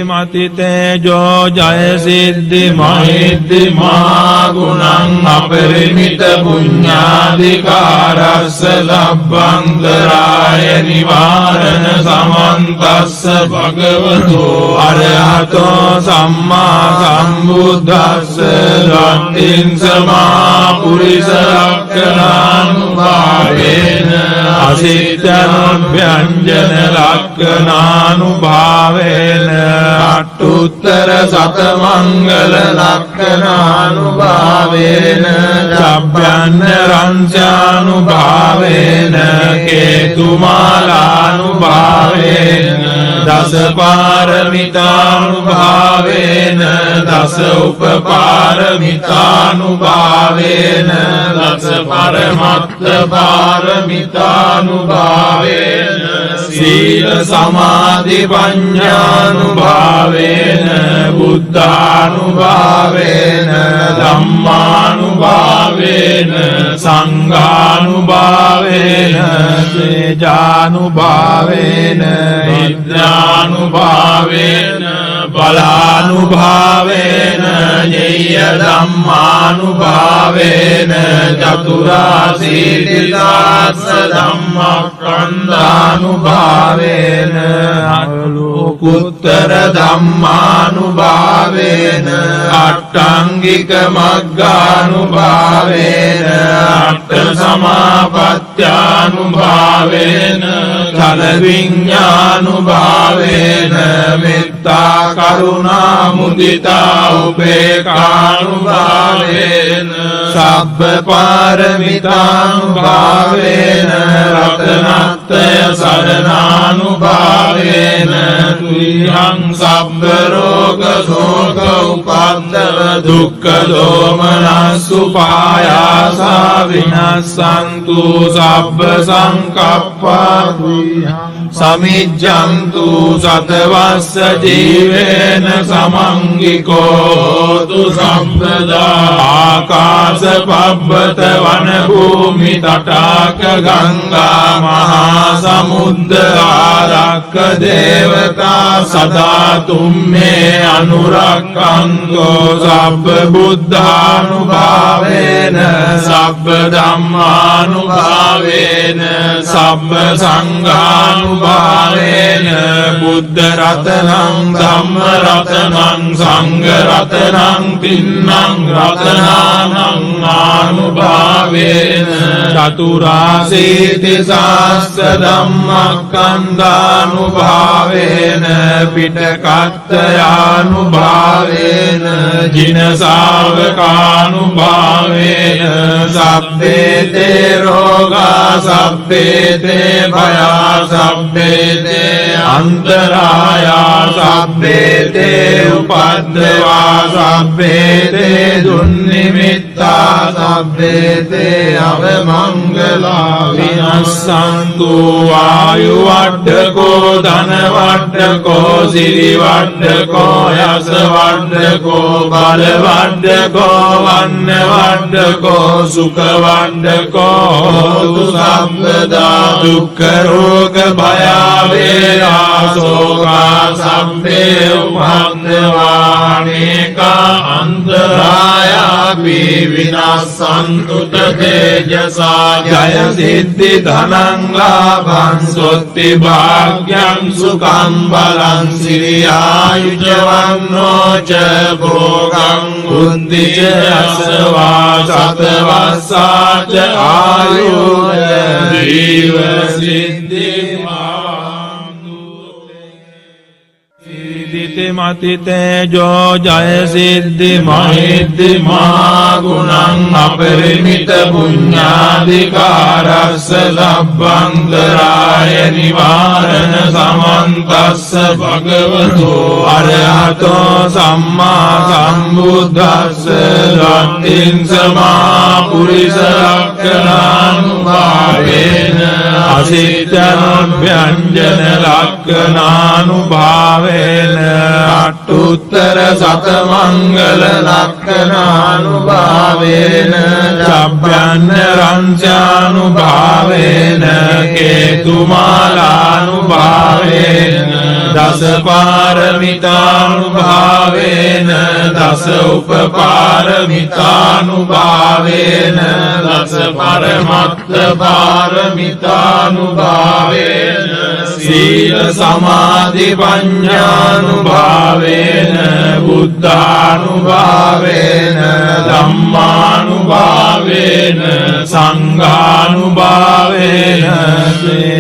මතිතේජෝ ජය සිද්ධි මහිද්දි මා ගුණං අපරිමිත පුඤ්ඤාධිකාරස්ස ලබ්බන්තරාය නිවාරණ සමන්තස්ස භගවතෝ අරහතෝ සම්මා සම්බුද්දස්ස ධම්මින් සමා පුරිස ලක්ඛණානුභාවේන අසිතනොභ්‍යංජන ලක්ඛණානුභාවේන අට්ඨුත්තර සතමංගල ලක්ඛණානුභාවේන චබ්බන්න රංසානුභාවේන කේතුමාලානුභාවේන දස පාරමිතානුභාවේන දස උපපාරමිතානුභාවේන දස පරමත්ත පාරමිතානුභාවේන සීල සමාධි පඤ්ඤානුභාවේන බුද්ධානුභාවේන ධම්මානුභාවේන සංඝානුභාවේන තේජානුභාවේන විද්‍යානුභාවේන බලානුභාවේන ඤෙය්‍ය ධම්මානුභාවේන චතුරාසීතිදාස්ස ධම්මස්කන්ධානුභාවේන අලෝකුත්තර ධම්මානුභාවේන අට්ඨංගික මග්ගානුභාවේන අට්ඨ සමාපත්ත්‍යානුභාවේන ඵල විඤ්ඤානුභාවේන මෙත්තා කරුණා මුදිතා උපේක්ඛානුභාවේන සබ්බ පාරමිතානුභාවේන රතනත්‍රය සරණානුභාවේන තුයං සබ්බ රෝග ශෝක උපද්දව දුක්ඛ දෝමනස්සුපායාසා විනස්සන්තු සබ්බ සංකප්පා සමිජ්ජන්තු සතවස්ස ජීවේන සමංගිකෝ තු සම්පදා ආකාශ පබ්බත වන භූමි තටාක ගංගා මහා සමුද්ද ආරක්ක දේවතා සදා තුම්මේ අනුරක්ඛන්තෝ සබ්බ බුද්ධානුභාවේන සබ්බ ධම්මානුභාවේන සබ්බ සංඝානුභාවේන බුද්ධ රතනං ධම්ම රතනං සංඝ රතනං තින්නං රතනානං ආනුභාවේන චතුරාසීති සාස්ස ධම්මස්කන්ධානුභාවේන පිටකත්තයානුභාවේන ජින ශාවකානුභාවේන සබ්බේ තේ රෝගා සබ්බේ තේ භයා සබ්බේ තේ අන්තරායා සබ්බේ තේ උපද්දවා සබ්බේ තේ දුන්නිමිත්තා සබ්බේ තේ අවමංගලා විනස්සන්තු වායු වඩ්ඩකෝ ධන වඩ්ඩකෝ සිරි වඩ්ඩකෝ යස වඩ්ඩකෝ බල වඩ්ඩකෝ වන්න වඩ්ඩකෝ සුඛ වඩ්ඩකෝ තු සම්පදා දුක්ඛ රෝග භයාවේරාසෝකා සම්පේ උපද්දවානේකා අන්තරායාපි විනාසන්තු තේජසා ජය සිද්ධි ධනං ලාභං සොත්ති භාග්‍යං සුඛං බලං සිරියායුජවන්නෝ ච භෝගං බුද්ධි ච අසවා සතවස්සා ච ආයුර් ජීව සිද්ධි කීර්ති මති තේජෝ ජය සිද්ධි මහිද්දිමා ගුණං අපරිමිත පුඤ්ඤාධිකාරස්ස ලබ්බන්තරාය නිවාරණ සමන්තස්ස භගවතු අරහතෝ සම්මා සම්බුද්දස්ස ලක්ඛින් සමා පුරිස ලක්ඛණානුභාවේන අසිතනොභ්‍යංජන ලක්ඛණානුභාවේන අට්ඨුත්තර සතමංගල ලක්ඛණානුභාවේන චබ්බන්න රංචානුභාවේන කේතුමාලානුභාවේන දස පාරමිතානුභාවේන දස උපපාරමිතානුභාවේන දස පරමත්ත පාරමිතානුභාවේන සීල සමාධි පඤ්ඤානුභාවේන බුද්ධානුභාවේන ධම්මානුභාවේන සංඝානුභාවේන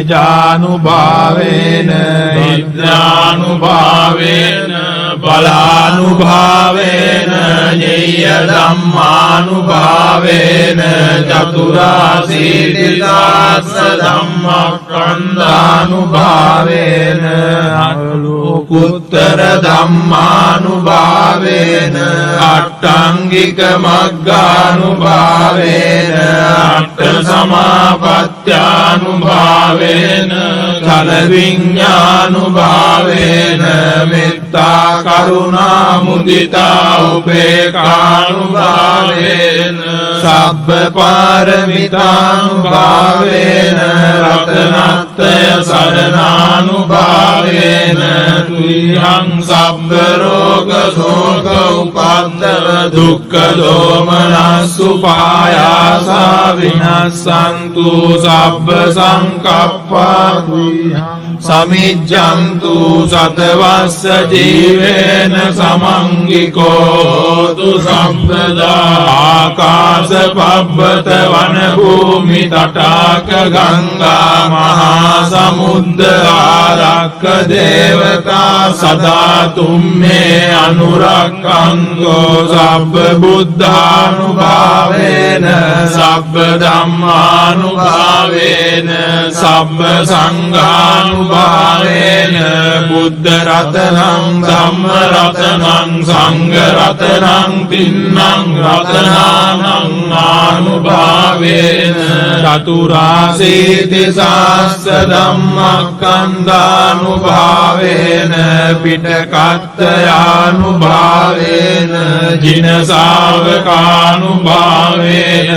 තේජානුභාවේන විද්‍යානුභාවේන බලානුභාවේන ඤෙය්‍ය ධම්මානුභාවේන චතුරාසීතිසාස්ස ධම්මස්කන්ධානුභාවේන අලෝකුත්තර ධම්මානුභාවේන අට්ඨංගික මග්ගානුභාවේන අට්ඨ සමාපත්ත්‍යානුභාවේන චල විඤ්ඤානුභාවේන මෙත්තා කරුණා මුදිතා උපේක්ඛානුභාවේන සබ්බ පාරමිතානුභාවේන රතනත්‍රය සරණානුභාවේන තුයං සබ්බ රෝග ශෝක උපද්දව දුක්ඛ දෝමනස්සුපායාසා විනස්සන්තු සබ්බ සංකප්පා සමිජ්ජන්තු සතවස්ස ජීවේන සමංගිකෝතු සම්පදා ආකාශ පබ්බත වන භූමි තටාක ගංගා මහා සමුද්ද ආරක්ක දේවතා සදා තුම්මේ අනුරක්ඛන්තෝ සබ්බ බුද්ධානුභාවේන සබ්බ ධම්මානුභාවේන සබ්බ සංඝානුභාවේන බුද්ධ රතනං ධම්ම රතනං සංඝ රතනං තින්නං රතනානං ආනුභාවේන චතුරාසීති සාස්ස ධම්මස්කන්ධානුභාවේන පිටකත්තයානුභාවේන ජින ශාවකානුභාවේන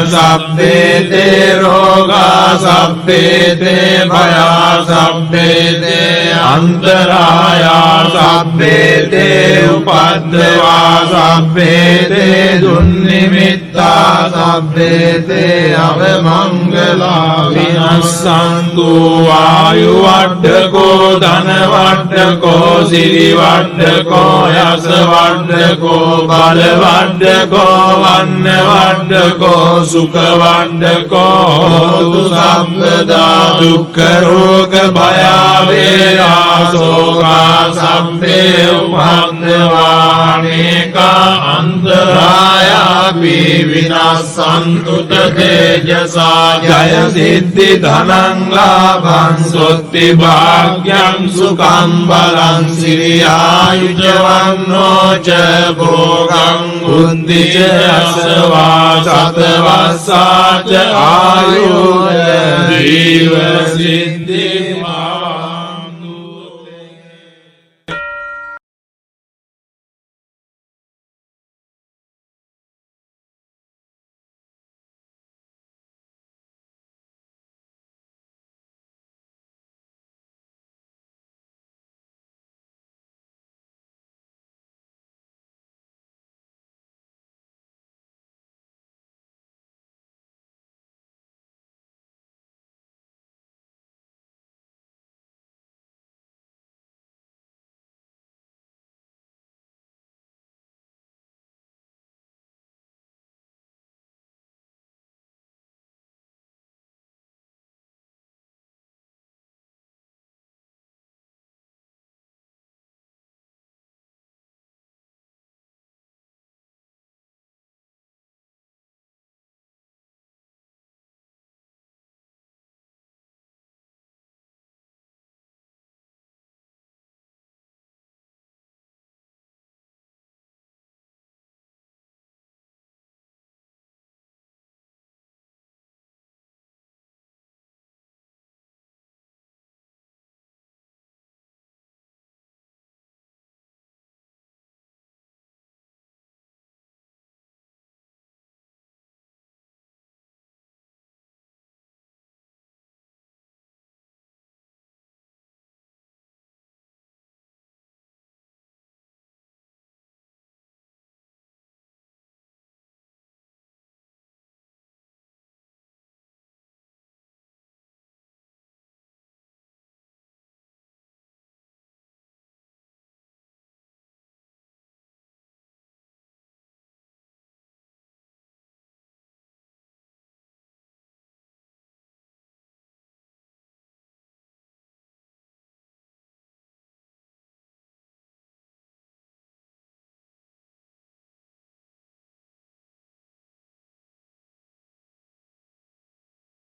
සබ්බේ තේ රෝගා සබ්බේ තේ භයා සබ්බේ තේ අන්තරායා සබ්බේ තේ උපද්දවා සබ්බේ තේ දුන්නිමිත්තා සබ්බේ තේ අවමංගලා විනස්සන්තු ආයු වඩ්ඩකෝ ධන වඩ්ඩකෝ සිරි වඩ්ඩකෝ යස වඩ්ඩකෝ බල වඩ්ඩකෝ වන්න වඩ්ඩකෝ සුඛ වඩ්ඩකෝ හෝතු සම්පදා දුක්ඛ රෝග භය වේරා සෝකා සම්පේ උපන්දවානේකා අන්තරායාපි විනාසන්තු තේජසා ජය සිද්ධි ධනං ලාභං සොත්ති භාග්‍යං සුඛං බලං සිරියායුජවන්නෝ ච භෝගං බුද්ධි ච අසවා සතවස්සා ච ආයුජ දීවසි